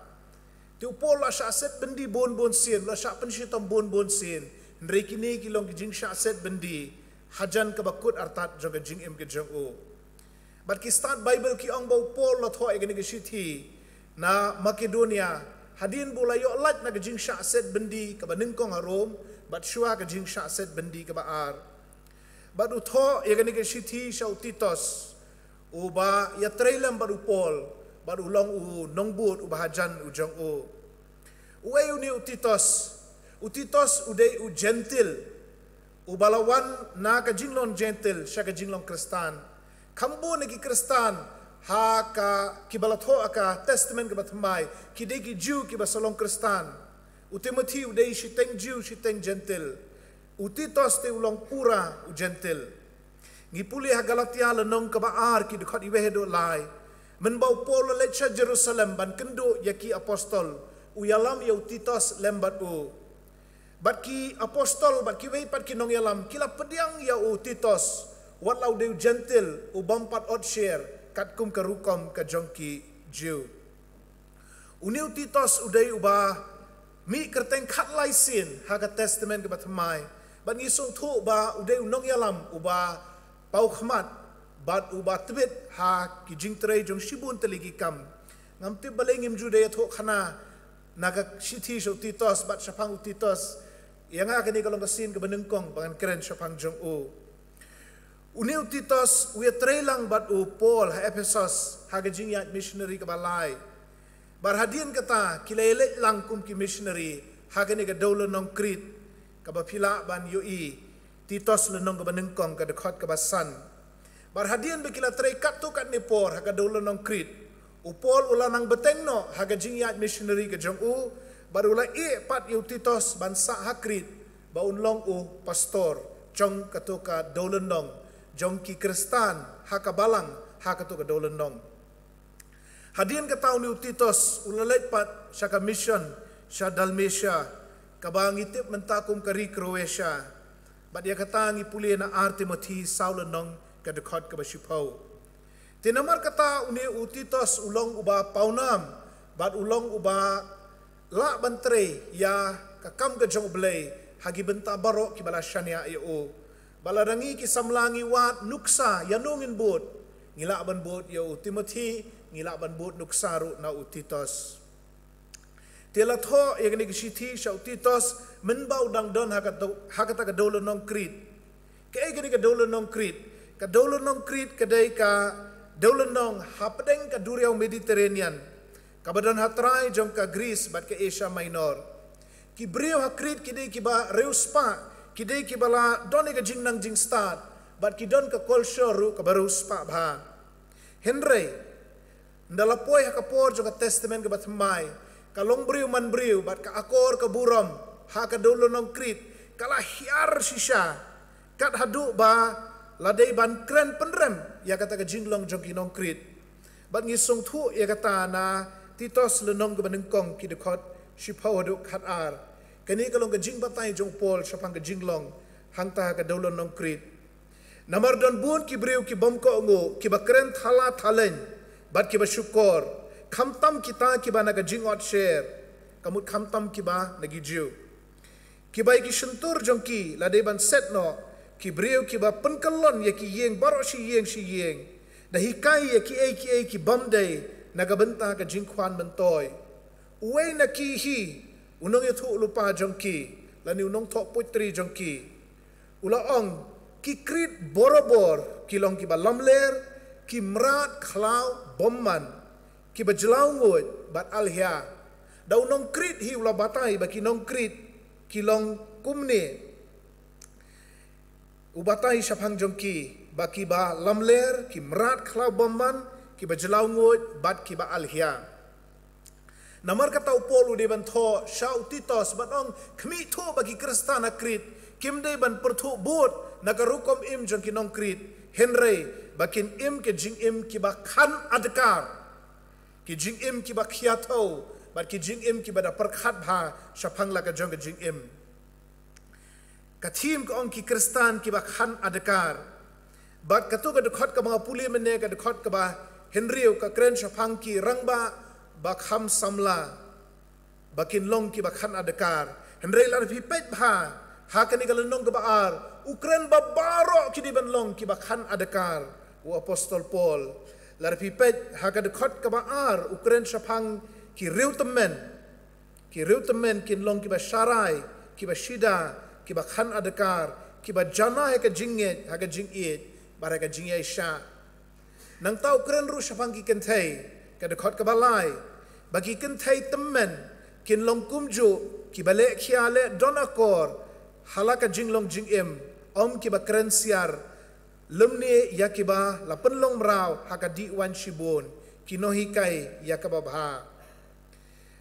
tu Paul la sha set bendi bon sin la sha penshitom bon sin ndre kini ki long ki jing sha set bendi hajan ka bakut artat jong ka jing im ke jong o bat ki start bible ki ong ba Paul la tho egeni ki shithi na Makedonia hadin bola yo lat na jing sha set bendi ka banengkong harom bat shua ka jing sha set bendi ka baar bat utho yagani ka shithi shau Titos uba ya trailam baru Paul baru long u nongbut u bahajan u jong u uwe uni u Titos udai u gentil u balawan na ka jinglon gentil sha ka jinglon kristan kambu ne ki kristan ha ka kibalatho aka testament ka bathmai ki de ki Jew ki basalong kristan u Timothy u dei shiteng Jew shiteng gentil u Titos te ulong pura u gentil ngi puli ha Galatia lenong ka baar ki dekat iwe do lai men bau Paul le cha Jerusalem ban kendo yaki apostol u yalam ya Titos lembat u bat ki apostol bat ki wei pat ki nong yalam kila pediang ya u Titos wat lau de gentil u bompat ot share kat kum karukom ka jongki Jew. Uniu Titos udai ubah mi kerteng khat lai sin haga testament ke batmai ban ngi song thu ba ude unong yalam uba pau khmat bat uba tbet ha ki jingtre jong shibun teligi kam ngam ti balengim jude tho khana naga shithi so titos bat shapang titos yang akan ni kalong kasin ke benengkong bangan keren shapang jong u uniu titos we trelang bat u Paul ha Ephesus ha gajingyat missionary ke balai barhadian kata kilele langkum ki missionary ha gani ke dolo nong krit ka bapila ban yoi titos lenong ke benengkong ke dekat ke basan barhadian bekila tre kat tu kat nepor ha ka dolo nong krit u Paul ulanang betengno ha gajingyat missionary ke jong u barula pat yu titos bansa hakrit baun long u pastor jong katuka dolo nong jong ki Kristan haka balang haka tu ka dolendong hadian ka taw ni Titos ulalet pat syaka mission sya Dalmatia kabangitip mentakum kari Croatia bat dia kata ngi puli na Timothy saulenong ka dekat ka basipau tinamar kata uni Titos ulong uba paunam bat ulong uba la bantre ya kakam ka jong blay hagi benta barok ki balasyania yo balarangi ki samlangi wat nuksa yanungin bot ngila ban bot yo Timothy ngila ban bot nuksa ru na Titos tela tho yagni ki sithi sha Titos menbau dang don hakata ka dolo nong krit ke gani ka dolo nong krit kadai ka dolo nong hapdeng ka duriau Mediterranean kabadan hatrai jong ka Greece bat ka Asia Minor ki brio hakrit kidai ki ba reuspa kidai ki bala doni ka jing nang jing start bat ki don ka culture ru ka baru spa bha Henry ndala poi ha ka por jo ka testament ka batmai ka long briu man briu bat ka akor ka buram ha ka dolo nong krit kala hiar shisha kat hadu ba ladai ban kren penrem ya kata ka jinglong jong ki nong krit bat ngisong thu ya kata na Titos lenong ka banengkong ki dekot shipau hadu khat ar kani kalong ka jing batay jong Paul syapang ka jinglong hangta ka dolo nong krit namar don bun ki briu ki bomko ngo ki bakren thala thalen bat ki basyukor khamtam kita ki ba naga jingot share kamut khamtam ki ba nagi jiu ki bai ki sentur jong ki lade ban set no ki briu ki ba penkelon ya ki yeng baro si yeng dahikai ya ki ki bamdai naga benta ka jingkwan bentoy uwe na ki hi unong itu lupa jongki lani unong tok putri jongki ulaong ki krit borobor ki long ki balamler ki mrat khlau bomman ki bajlau ngut bat alhia da unong krit hi ula batai ba ki nong krit ki long kumne ubatai syapang jongki ba ki ba lamler ki mrat khlau bomman ki bajlau ngut bat ki ba alhia namar kata Paul de ban tho shau Titos batong khmi tho bagi Kristan akrit kimde ban perthu bot nagarukom im jong kinong krit Henry bakin im ke jing im ki ba khan adkar ki jing im ki ba khiatho bat ki jing im ki ba da perkhat bha shapang la ka jong ke jing im kathim ko ong ki Kristan ki ba khan adkar bat katu ka dekhot ka mga puli mene ka dekhot ka ba Henry ka kren shapang ki rangba bakham samla bakin long ki bakhan adakar Henry lar phi pet bha hakani galenong ka baar Ukraine babaro ki di ban long ki bakhan adakar u apostol Paul lar phi pet hakad khot ka baar Ukraine shapang ki reutemen kin long ki ba sharai ki ba shida ki bakhan adakar ki ba jana ha ka jinget ha ka jingit bara ka jingya sha nang ta Ukraine ru shapang ki kenthai ka dekhot ka balai bagi kenthai temen kin long kumju ki bale khiale donakor halaka jinglong jingem om ki ba krensiar lumne yakiba la penlong mrau hakadi wan shibon kinohi kai yakaba bha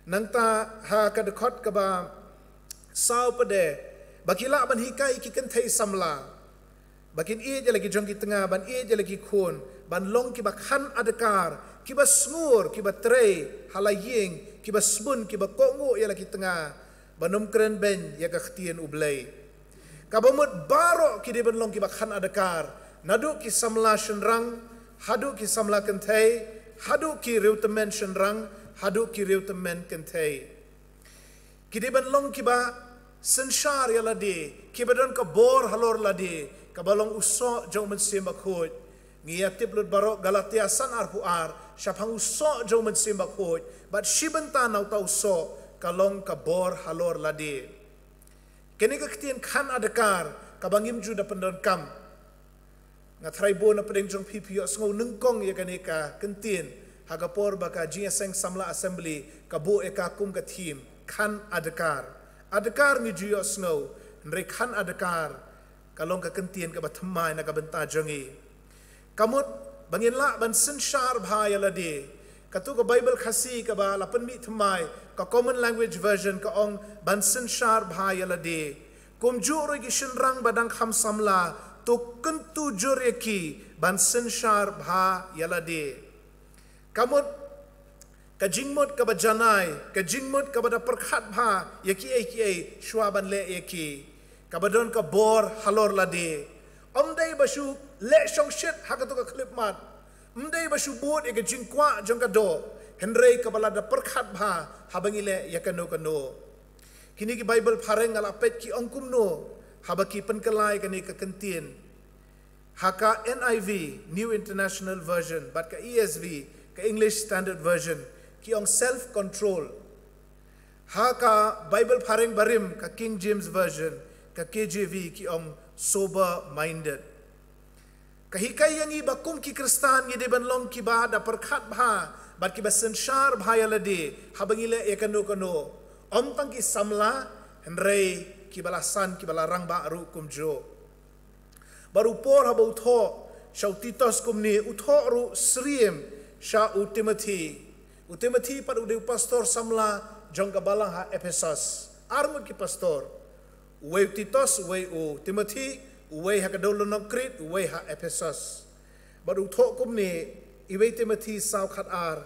nangta ha ka dekhot ka ba sau pade bakila ban hikai ki kenthai samla bakin e je lagi jong ki tengah ban e je lagi khun ban long ki ba khan adakar ki ba smur ki ba tre halaying ki ba sbun ki ba kongo ya lagi tengah banum kren ben ya ka khtien ublai ka bamut baro ki de ban long ki ba khan adakar nadu ki samla shenrang hadu ki samla kenthai hadu ki reutemen shenrang hadu ki reutemen kenthai Kidiban long kiba sensar ya ladi, kiba don ka bor halor ladi, kabalong uso jong mensim bakhut. Ngia tiplut barok Galatia san arpuar, syapang uso jong mensim bakhut, bat shibenta nau tau so kalong ka bor halor ladi. Kini keketian kan adakar kabangim juda pendon kam. Ngatrai bo na pedeng jong pipio sngau nengkong ya kaneka kentien hagapor baka GSeng Samla Assembly kabo eka kum ka team kan adakar. Adakar ni juyo sngau nre kan adakar kalong ka kentien ka batamai na ka benta jongi. Kamut bangin la ban sensar bhaya ladi. Katu ka Bible khasi ka ba lapan mi thamai ka common language version ka ong ban sensar bhaya ladi. Kum juro gi shinrang badang kham samla to kentu jure ki ban sensar bha yaladi. Kamut ka jingmut ka bajanai ka jingmut ka bada perkhat bha yaki shwaban le yaki ka badon ka bor halor ladi. Omdai basu le shong shit hakatu ka klip mat. Omdai basu buat e ka jingkwa jong ka do. Henry ka balada perkhat bha habangile yakano kano. Kini ki Bible pareng alapet ki ongkum no habaki penkelai kani ka kentien. Haka NIV New International Version but ka ESV ka English Standard Version ki ong self control. Haka Bible pareng barim ka King James Version ka KJV ki ong sober minded. Kahikai yang iba kum ki Kristan ngi deban long ki ba da perkhat bha bat ki basensar bhaya ladi habangile ekano kano om tang ki samla henrei ki balasan ki balarang ba ru kum jo baru por haba utho shau Titos kum ni utho ru sriem sha u Timothy pat u pastor samla jong ka balang ha Ephesus armut ki pastor Uwe Titos, uwe u Timothy, uwe ha kadolo ng Crete, uwe ha Ephesus. Baru thok kum ni, iwe Timothy saw khat ar.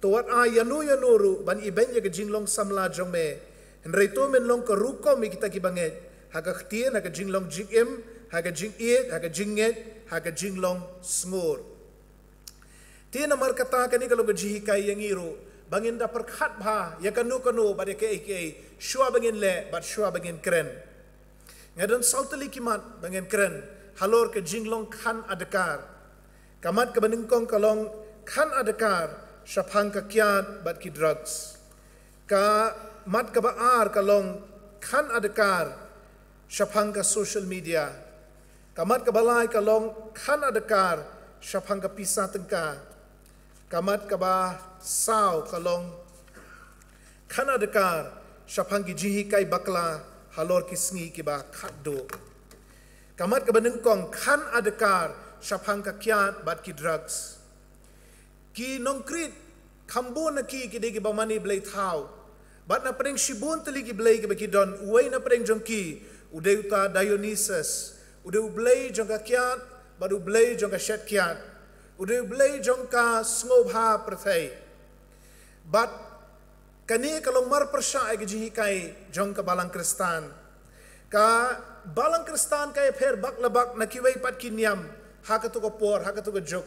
Tuwat a yanu ru, ban iben ya jinglong samla jong me. Henry to men long ka ruko mi kita kibanget. Haga ktien, haga jinglong jingim, haga jing iet, haga jinget, haga jinglong sngur. Tiyan na markata kani kalong jihikai yang iru. Bangin da perkhat bha, ya kanu bade ke shua bangin le, bat shua bangin keren. Ngadon saltali kimat bangin keren, halor ke jinglong kan adakar. Kamat ke beningkong kalong kan adakar, syapang ke kiat bat ki drugs. Kamat ke baar kalong kan adakar, syapang ke social media. Kamat ke balai kalong kan adakar, syapang ke pisah tengka. Kamat ke ba saw kalong kan adakar, syapang ki jihikai bakla, halor kisngi kiba khaddo. Kamat ka benengkong kan adakar syapang ka kiat bat ki drugs. Ki nongkrit kambo na ki degi ba mani blay thau. Bat na preng shibun tali ki blay ki ba ki don uway na preng jong ki uday uta Dionysus. Uday blay jong ka kiat bat u blay jong ka shet kiat. Uday blay jong ka snobha prathay. Bat kani kalong mar persya ay gajihikai jong ka balang Kristan. Ka balang Kristan kay per baklabak na kiway pat kinyam hakatu ka por hakatu ka jok.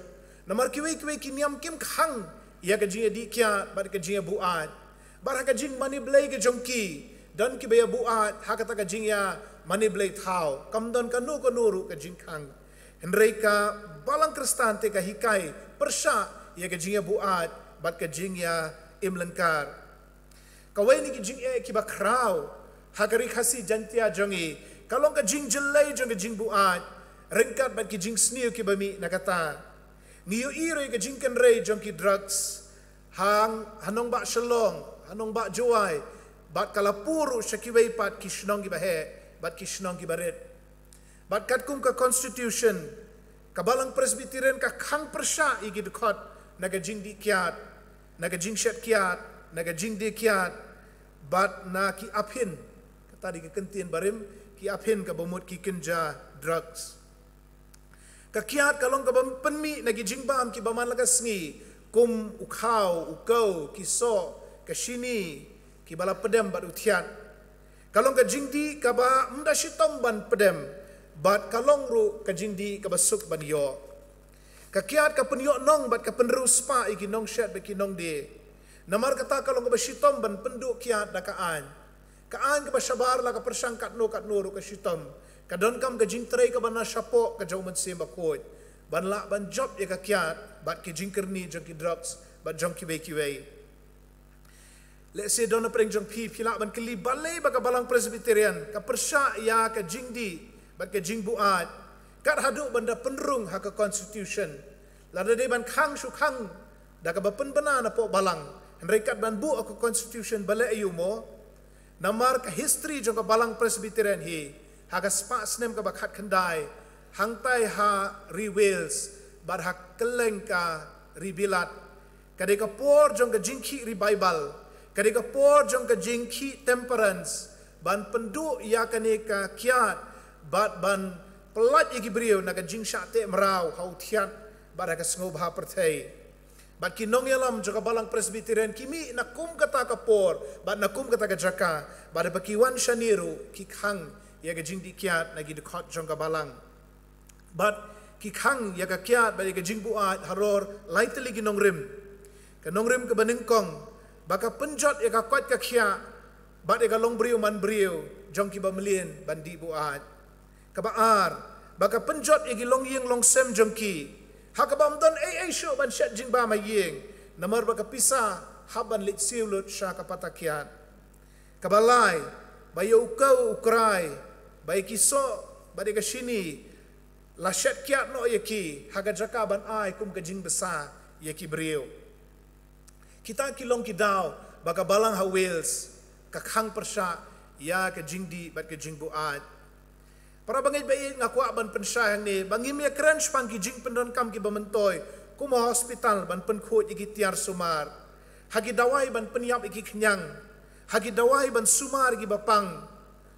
Namar kiway kinyam kim khang ya gajiya di kya bat gajiya buat. Bar hakajing mani blay ka jong ki dan ki baya buat hakata gajiya mani blay thau. Kamdon kanu kanuru kajing khang. Henry ka balang Kristan te ka hikai persya ya gajiya buat bat gajiya imlengkar. Kawai ni kijing kiba kraw hakari khasi jantia jongi kalong ka jing jelai jong ka jing buat rengkat bat kijing sniu kiba mi nakata niyo iro ka jing kenrei jong ki drugs hanong ba shalong hanong ba joai bat kalapuru syakiwai pat kishnong kiba he bat kishnong kiba red bat katkum ka constitution kabalang presbyterian ka khang persya igi dukot naga jing di kiat naga jing shet kiat naga jing di kiat bat na ki aphin tadi ke kentien barim ki aphin ka bomut ki kenja drugs ka kiat kalong ka penmi na ki jingbam ki baman laga sngi kum ukhau ukau ki so ka shini ki bala pedem bat utiat kalong ka jingdi ka ba mda shitong ban pedem bat kalong ru ka jingdi ka basuk ban yo ka kiat ka penyo nong bat ka penru spa iki nong shet ba ki nong de Namar kata kalau nggak bersitom ban penduk kiat dakaan, Kaan ke basyabar la ka persang kat no ru ka shitam. Kadon kam ka jing tray ka bana syapo ka jau men sem bakoi. Ban la ban job ya ka kiat bat ki jing kerni jong ki drugs bat jong ki wei. Let's say dona preng jong pi la ban keli balai ba ka balang Presbyterian ka persya ya ka jing di bat ka jing buat. Kat haduk benda penrung ha ka constitution. Lada de ban khang su khang da ka ba pen bana na po balang. Rekat ban bu aku constitution balai ayu mo. Namar ka history jong ka balang Presbyterian hi. Ha ka spa snem ka bakhat khandai. Hangtai ha ri Wales. Bar ha keleng ka ri bilat. Kadai ka por jong ka jingki ri Bible. Kadai ka por jong ka jingki temperance. Ban pendu ya kane ka kiat. Bat ban pelat iki beriau na ka jing syate merau. Hau tiat. Bar ha ka sengob ha pertai. Bat kinong yalam juga balang Presbyterian kimi nakum kata kapor, bat nakum kata kajaka, bat pakiwan shaniru kikhang ya gajing dikiat nagi dekot jong balang. Bat kikhang ya kakiat bat ya gajing buat haror laiteli kinong rim. Kanong rim ke banengkong, baka penjot ya kakot kakia, bat ya kalong beriu man beriu jong ki bamelien bandi buat. Kabaar, baka penjot ya gilong yeng long sem jong ki. Hakabam don show ban syat jing ba mayeng. Namar baka pisa haban lit siulut sya kapatakiat. Kabalai bayo ukau ukrai bay kiso bade ka sini la syat kiat no yaki haga jaka ban ai kum ka jing besar yaki beriu. Kita kilong kidau baka balang ha Wales ka khang persya ya ka jing di bat ka jing buat. Para bangit bayi ngakwa ban pensayang ni bangim ya keren spang ki jing pendon kam ki bamentoi kuma hospital ban penkhut iki tiar sumar hagi dawai ban peniap iki kenyang hagi dawai ban sumar iki bapang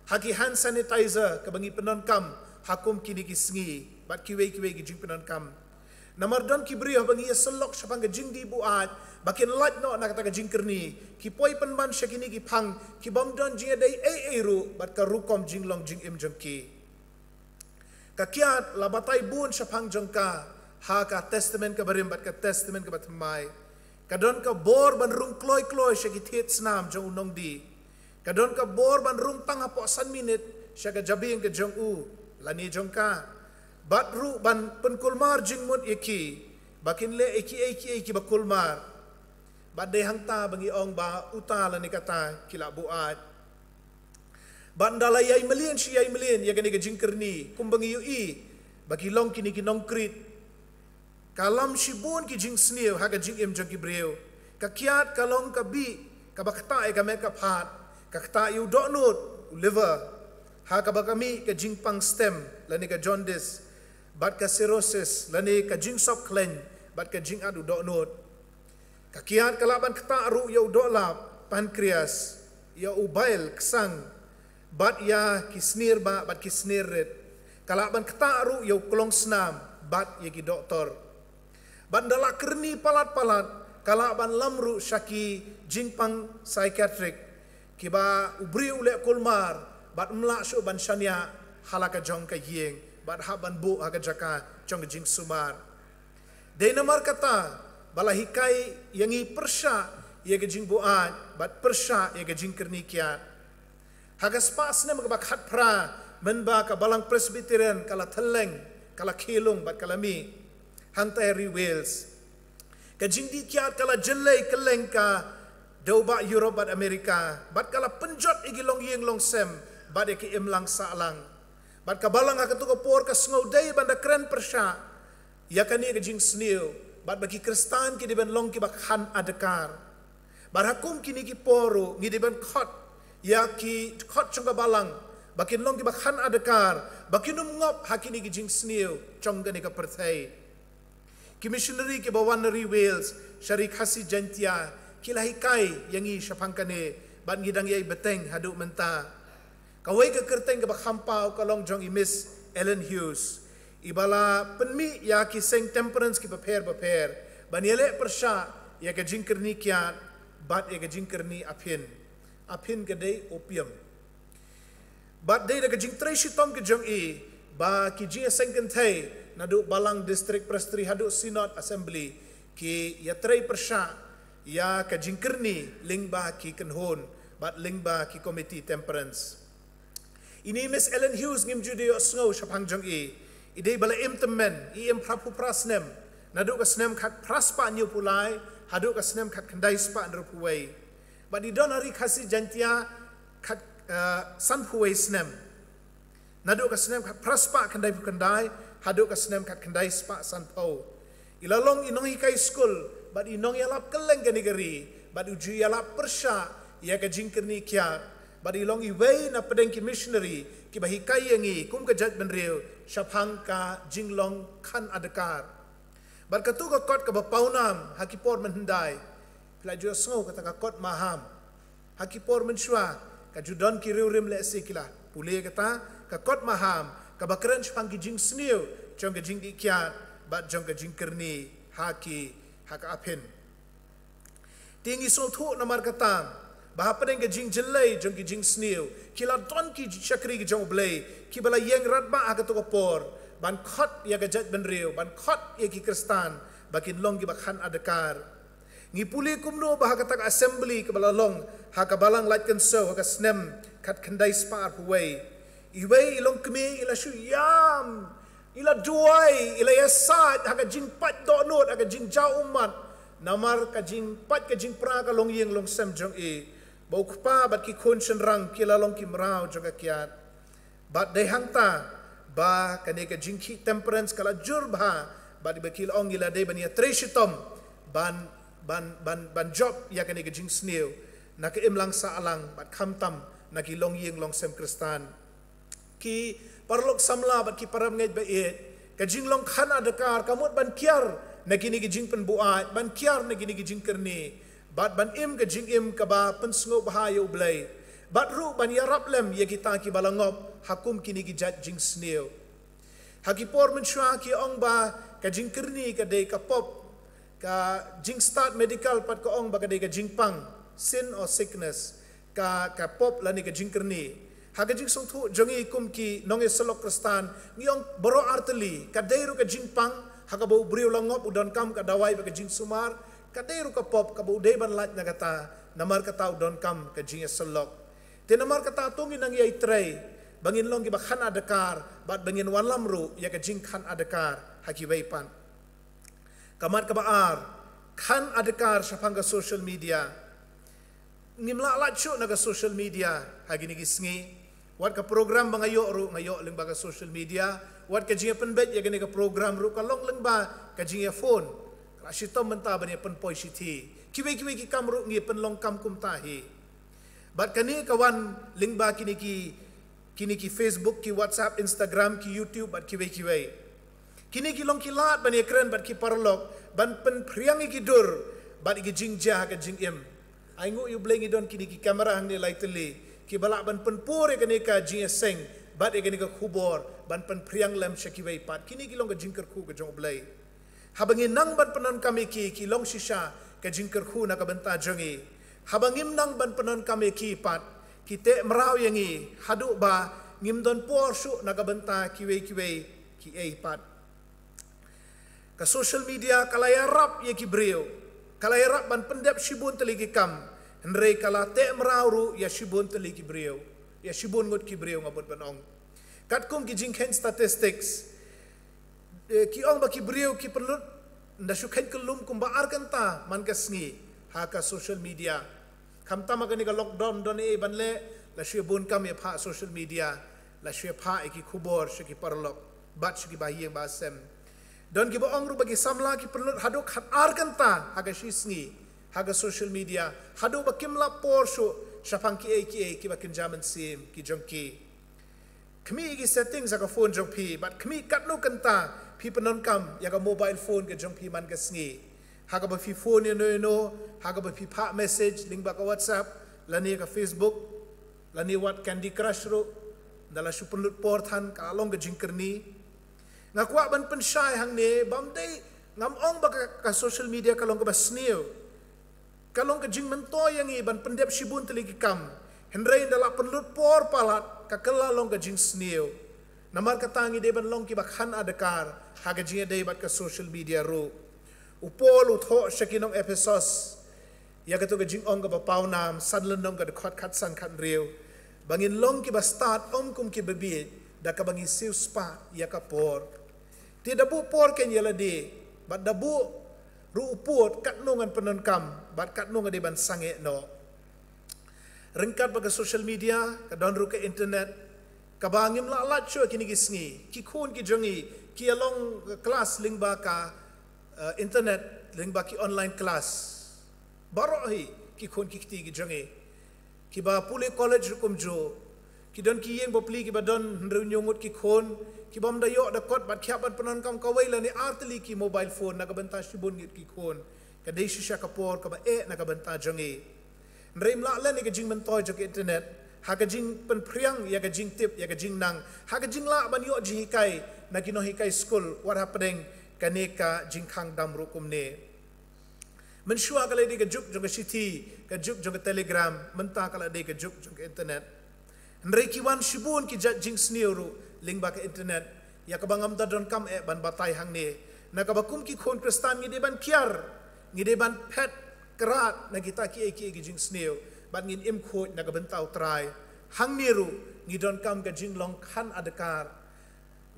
hagi hand sanitizer ke bangi pendon kam hakum kini ki sengi bat kiwe ki jing pendon kam namar don ki beriah bangi ya selok sapang ke jing di buat bakin lat no nak kata ke jing kerni ki poi penban syakini ki pang ki bang don jing dai ru bat ka rukom jing long jing im jengki. Kakiat labatai bun syapang jongka ha ka testament ka barim bat ka testament ka batmai kadon ka bor ban rung kloi syaki tit snam jong unong di kadon ka bor ban rung tang apo san minit syaka jabing ka jong u lani jongka bat ru ban penkulmar jing mut iki bakin le iki bakulmar bat de hangta bangi ong ba uta lani kata kila buat bandala yai melien ya kini ke jingkerni kumbangi yui bagi long kini kinong krit kalam shibun ki jing snew haga jing im jong ki breu kakiat kalong kabi kabakta e kame kaphat kakta yu donut liver ha kabakami ke jing pang stem lani ka jaundice bat ka cirrhosis lani ka jing sop klen bat ka jing adu donut kakiat kalaban kata ru yu dolap pankreas ya ubail kesang bat ya kisnir ba bat kisnir red kalaban ketaru yo kolong senam bat ya ki doktor bandala kerni palat kalaban lamru syaki jingpang psychiatric kiba ubri ule kulmar bat mla syu ban syania halaka jong ka yeng bat haban bu haga jaka jong jing sumar de namar kata balahikai yangi persya ya ke jing buat bat persya ya ke jing kerni kiat hagas pas ne magabakhat pra menba ka balang Presbyterian kala theleng kala khilung bat kalami hantai ri Wales ka jingdi kiat kala jelai keleng ka dauba Europe bat Amerika bat kala penjot igilong yeng long sem bat ki imlang salang bat ka balang ka tu ko por ka sngo dai banda kren persya ya kani ka jing snew bat bagi Kristan ki diben long ki bakhan adekar bat hakum kini ki poru ngi diben khot ya ki khot chong balang bakin long ki bakhan adekar bakin ngop hakini ki jing snew chong gani ka perthai ki missionary ki bawanari Wales syarik hasi jantia ki lahikai yangi syapangkane ban ngidang yai beteng hadu menta kawai ke kerteng ka bakhampau ka long jong Miss Ellen Hughes ibala penmi ya ki seng temperance ki prepare ban yele persya ya ka jing kerni kiat bat ya ka jing kerni apin kedai opium bat dei da jing tracy tom ke jong e ba ki jing sengken thai nadu balang district prestri hadu synod assembly ki ya trai persya ya ka jing kerni ling ba ki kenhon bat lingba ki committee temperance. Ini Miss Ellen Hughes ngim judi osngo shapang jong idei bala temen prapu prasnem naduk ka snem khat praspa nyu pulai haduk ka snem khat kandai spa ndro puwei. But di don hari khasi jantia khat san puwei snem naduk ka snem khat praspa kandai pukandai haduk ka snem khat kandai spa san pau. Ilalong inong hikai school but inong yalap keleng ka negeri but uju yalap persya ya ka jingkerni kya but ilong iwei na pedeng ki missionary ki bahikai yangi kum ka jat benriu shapang ka jinglong khan adakar but katu ka kot ka bapaunam hakipor menhendai pelajar sngo kata ka kot maham hakipor menshwa ka judon ki riurim le sikila pule kata ka kot maham ka bakran shapang ki jing sniu jong ka jing ikyat but jong ka jingkerni haki haka apin tingi so thu namar katam bahapeng ke jing jelai jong ki jing sniu kila don ki chakri ki jong blai ki bala yeng ratba aga to por ban khot ya ga jat benriu ban khot ya ki kristan bakin long ki bakhan adakar ngi puli kumno bah kata assembly ke bala long ha ka balang light kan so ha snem khat khandai spar puwei iwei ilong kemi ila shu yam ila duai ila yasat ha ka jing pat do not ha ka jing jau umat namar ka jing pat ka jing pra ka long yeng long sem jong bau kupa bat ki kun senrang kila long ki merau juga kiat bat dei hangta ba kane ka jingki temperance kala jurba bat di bekil ong ila dei bania treshitom ban job ya kane ka jing snew na ka imlang sa alang bat khamtam na ki long yeng long sem kristan ki parlok samla bat ki param ngai ba ka jing long khana dakar kamut ban kiar na kini ki jing pen buat ban kiar na kini ki jing kerni bat ban im ke jing im ka ba pensngo bahayo blai bat ru ban yarap lem ye kita ki balangop hakum kini ki jat jing sneo hakipor menshwa ki ong ba ka jing kerni ka dei ka pop ka jing start medical pat ka ong ba ka dei ka jing pang sin or sickness ka pop lani ka jing kerni ha ka jing song thu jongi kum ki nonge selok kristan ngi ong boro arteli ka dei ru ka jing pang ha ka bo briu langop udon kam ka dawai ba ka jing sumar kadero ka pop ka budai ban lat na kata namar kata udon kam ka jinga selok te namar kata tungi nang yai trei bangin long ki bakhan adakar bat bangin walam ru ya ka jing khan adakar haki weipan kamat ka baar khan adakar sapang ka social media ngimla lat chu na ka social media hagi ni gisngi wat ka program bangayo ru ngayo ling ba ka social media wat ka jinga penbet ya ka program ru ka long ling ba ka jinga phone Asitom menta bani penpoi siti kiwe ki kamru ngi penlong kam kum tahi bat kani kawan lingba kini ki Facebook ki WhatsApp Instagram ki YouTube bat kiwe kini ki long kilat bani keren bat ki parlok ban pen priangi ki dur bat ki jingja ka jingim aingu yu blengi don kini ki kamera hang ni laiteli ki balak ban penpure kani ka jingseng bat kani ka khubor ban pen priang lem shakiwe pat kini ki long ka jingker khu ka jong blai habangin nang ban penon kami ki long shisha ka jingker khu na ka benta jongi habangim nang ban penon kami ki pat kite merau yangi hadu ba ngim don por su na ka benta kiwe ki pat ka social media kalaya rap ye ki brio kalaya rap ban pendep shibun teligi kam henrei kala te merau ru ya shibun teligi brio ya shibun ngot ki brio ngabot banong kat kum ki jingken statistics ki ong baki brio ki perlut nda shuken kelum kum baar kanta man ka sngi ha ka social media kam ta magani ka lockdown don e banle la shwe bun kam e pha social media la shwe pha e ki khubor shki parlok bat shki bahiye ba sem don ki bo ong ru bagi samla ki perlut hadu khat ar kanta ha ka shi sngi ha ka social media hadu bakim la por shu shapang ki ki bakin jaman sim ki jongki kami ki settings ka phone jongpi but kami kat nu kanta pi penon kam ya ka mobile phone ke jong pi man ka sngi ha ka ba fi phone no ha ka ba fi pha message link ba ka WhatsApp lani ka Facebook lani wat Candy Crush ro dala su penlut por than ka long ka jingkerni ngakwa ban pen shai hang ne bam dei ngam ong ba ka social media ka long ka ba sneo ka long ka jing mento yang i ban pendep shibun teliki kam henrei dala penlut por palat ka kala long ka jing sneo namar katangi de ban long ki bakhan adakar haga jinga de bat ka social media ro upol utho shakinong episos ya ka to ka jing ong ka ba pau nam san len dong ka de khot khat san khat riu bangin long ki ba start kum ki babi da ka bangi siu spa ya ka por ti da bu por ken yela di bat da bu ru uput kat nungan penon kam bat kat nungan di ban sange no rengkat ba ka social media ka don ru ka internet ka bangim la la chu kini gisngi ki khun ki jongi ki along kelas ling ba ka internet ling ba ki online class barohi ki khun ki ti ki jongi ki ba pule college kum jo ki don ki yeng bopli ki ba don ru nyongut ki khun ki bom da yo da kot bat khiap ban penon kam ka wei la ni artli ki mobile phone na ka banta shibun ngit ki khun ka dei shisha ka por ka ba na ka banta jongi nreim la la ni ka jing man toy jo internet ha ka jing pen priang ya ka jing tip ya ka jing nang ha ka jing la ban yo ji kai na ki no hi kai school what happening ka ne ka jing khang dam ru kum ne men shua ka le di ka juk jo ka city ka juk jo ka telegram menta ka la de ka juk jo ka internet nrei ki wan shibun ki jing sniuru ling ba ka internet ya ka bangam da don kam ban batai hang ne na ka bakum ki khon kristan ngi de ban kiar ngi de ban pet krat na kita ki jing sneu ban ngin im khot na ka ban tau trai hang niru ngi don kam ka jing long khan adakar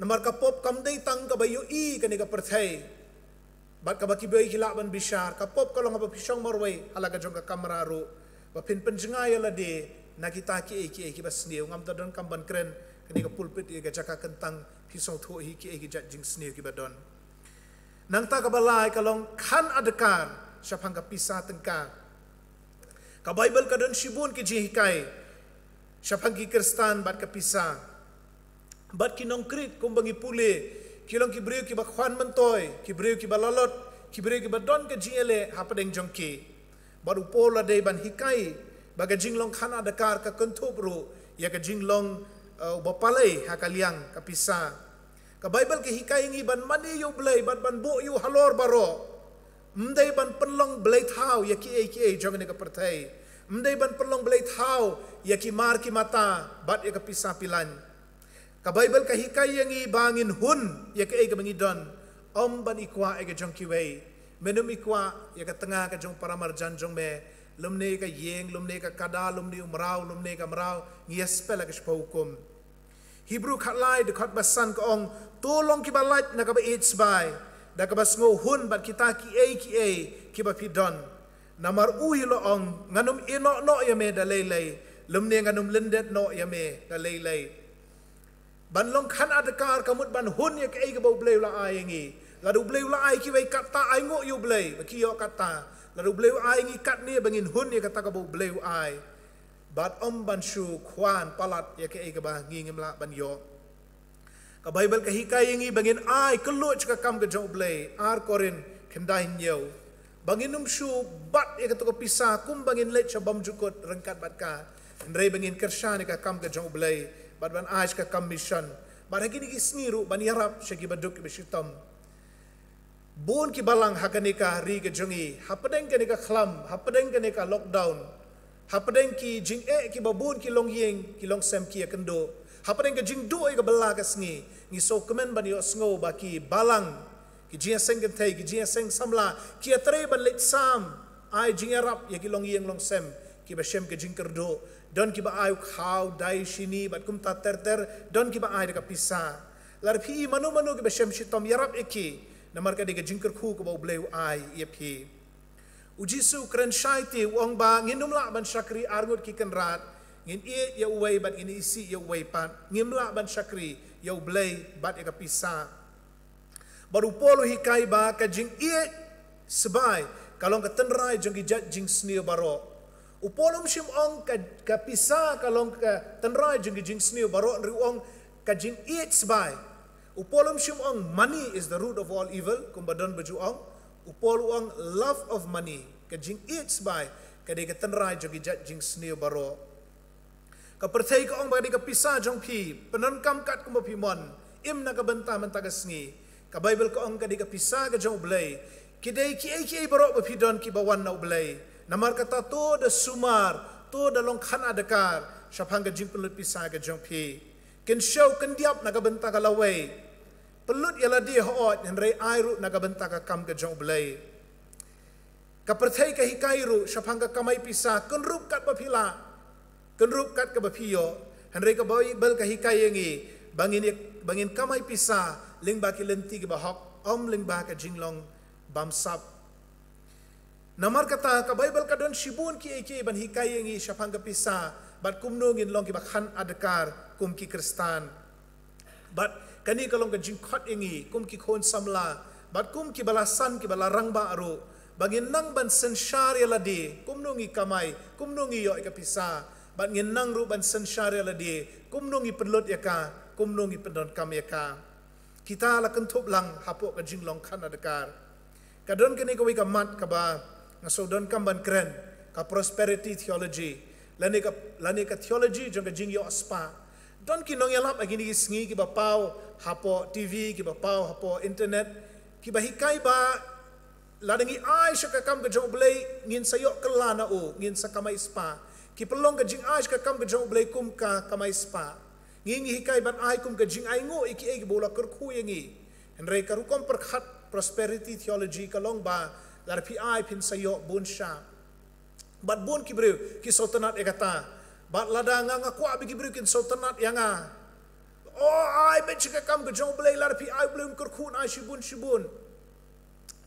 namar ka pop kam dei tang ka bayu I ka ne ka perthai bat ka baki bai hila ban bishar ka pop ka long ba pisong morwei ala ka jong ka kamera ru ba pin penjengai la de na kita ki ba sneu ngam da don kam ban kren kini ka pulpit ka jaka kentang pisong tho hi ki jat jing sneu ki badon nang ta ka balai ka long khan adakar syapang ka pisah tengka ka bible ka don shibun ki ji kai syapang ki kristan bat ka pisah bat ki nong krit kum bangi pule ki long ki breu ki ba khwan mentoy ki breu ki ba lalot ki breu ki ba don ka ji ele hapadeng jongki baru pola de ban hikai baga jing long khan adakar ka kentup ru ya ka jing long bapalai hakaliang kapisa ka bible ke hikai ngi ban mani yu blai ban bo yu halor baro mdai ban penlong blai thau ya ki jong ne ka perthai mdai ban penlong blai thau ya ki mar ki mata bat ya kapisa pilan ka bible ka hikai ngi bangin hun ya ki bangi don ban ikwa ka jong ki wei menum ikwa ya ka tengah ka jong paramarjan jong me lumne ka yeng lumne ka kada lumne umrau lumne ka mrau ngias pela ka hukum Hebrew khatlai de khat basan ka ong tolong ki balat na ka ba its by da ka bas ngo hun bat kita ki ba pidon namar uhi lo ong nganum ino no ya me da lei lumne nganum lendet no ya me da lei ban long khan adakar kamut ban hun ya ka ba bleu la ai ngi la du bleu la ai ki wei kata ai ngo yu blei ba ki yo kata la du bleu ai ngi kat ni bangin hun ya kata ka ba bleu ai bat ban shu kwan palat ya ke ba ngi ngimla ban yo ka bible ka hikai ngi bangin ai keluch ka kam ka jong blei ar korin kendai nyeu bangin shu bat ya ka to pisa kum bangin let chabam jukut rengkat bat ka ndrei bangin kershan ka kam ka jong blei bat ban ai ka kam mission bat hagi ni sniru ban yarap shagi baduk be shitam bon ki balang hakanika ri ka jongi hapadeng ka ni ka khlam hapadeng ka ni ka lockdown hapadeng ki jing ki babun ki long yeng ki long sem ki kendo hapadeng ka jing do ka bala ka sngi ngi so kemen ban yo sngo ba ki balang ki jing seng kan thai ki jing seng samla ki atre ban let sam ai jing arab ya ki long yeng long sem ki ba shem ka jing kerdo don ki ba ai khaw dai shini bat kum ta ter don ki ba ai ka pisa lar phi manu ki ba shem shitom yarab eki namar ka de ka jing ker khu ko ba bleu ai ye phi ujisu kren shaiti wong ba nginumla ban shakri argut ki kenrat ngin ya uwei bat ini isi ya uwei pat ngimla ban shakri ya blei bat ya kapisa baru polo hikai ba ka jing sebai kalong ka tenrai jong ki jat jing snio baro upolum shim ong ka pisa kalong ka tenrai jong ki jing snio baro ri ong ka jing sebai upolum shim ong money is the root of all evil kumbadon baju ong upolu ang love of money ka jing its by ka de ka tenrai jogi jat jing sneo baro ka perthai ka ong ba de ka pisa jong phi penon kam kat kum phi mon im na ka benta man ta ka sngi ka bible ka ong ka de ka pisa ka jong blai ki de ki baro ba phi don ki ba wan na blai namar kata to de sumar to de long khan adakar syapang ka jing pelut pisa ka jong phi ken show ken diap na ka benta ka lawai pelut yala di hoot yang rei airu naga benta ka kam ke jong blai Kaperthai ka hikairu sapang ka kamay pisa kenrup kat bapila kenrup kat ka bapiyo hanrei ka bawi bel ka hikayengi bangin kamay pisa lingba ki lenti ki bahok lingba ka jinglong bamsap namar kata ka Bible ka don shibun ki eke ban hikayengi sapang ka pisa bat kumnungin long ki bakhan adakar kum ki kristan bat kani ka long ka jingkhot ingi kum ki khon samla bat kum ki balasan ki balarang ba aru bangin nang ban sensyari ladi kumnungi kamay kumnungi yo ika pisa bat ngin nang ru ban sensyari ladi kumnungi penlut yaka kumnungi pendon kam yaka kita la kentup lang hapok ka jinglong khan adakar kadon kini ka wi ka mat ka ba ngasodon kam ban kren ka prosperity theology lani ka theology jong ka jing yo aspa don ki nong yalap agini ki sngi ki ba pau hapo tv ki ba pau hapo internet ki ba hikai ba ladangi ai syaka kam ke jong blai ngin sayok kelana o ngin sakamai spa ki pelong ke jing ai syaka kam ke jong blai kum ka kamai spa ngin hikai ban ai kum ke jing ai ngo iki e bola kerku yengi henrei karukom perkhat prosperity theology kalong ba lar pi ai pin sayok bun sha bat bun ki breu ki sultanat e kata bat ladanga ngakwa bi ki breu kin sultanat yanga ai bet syaka kam ke jong blai lar pi ai blum kerku ai shibun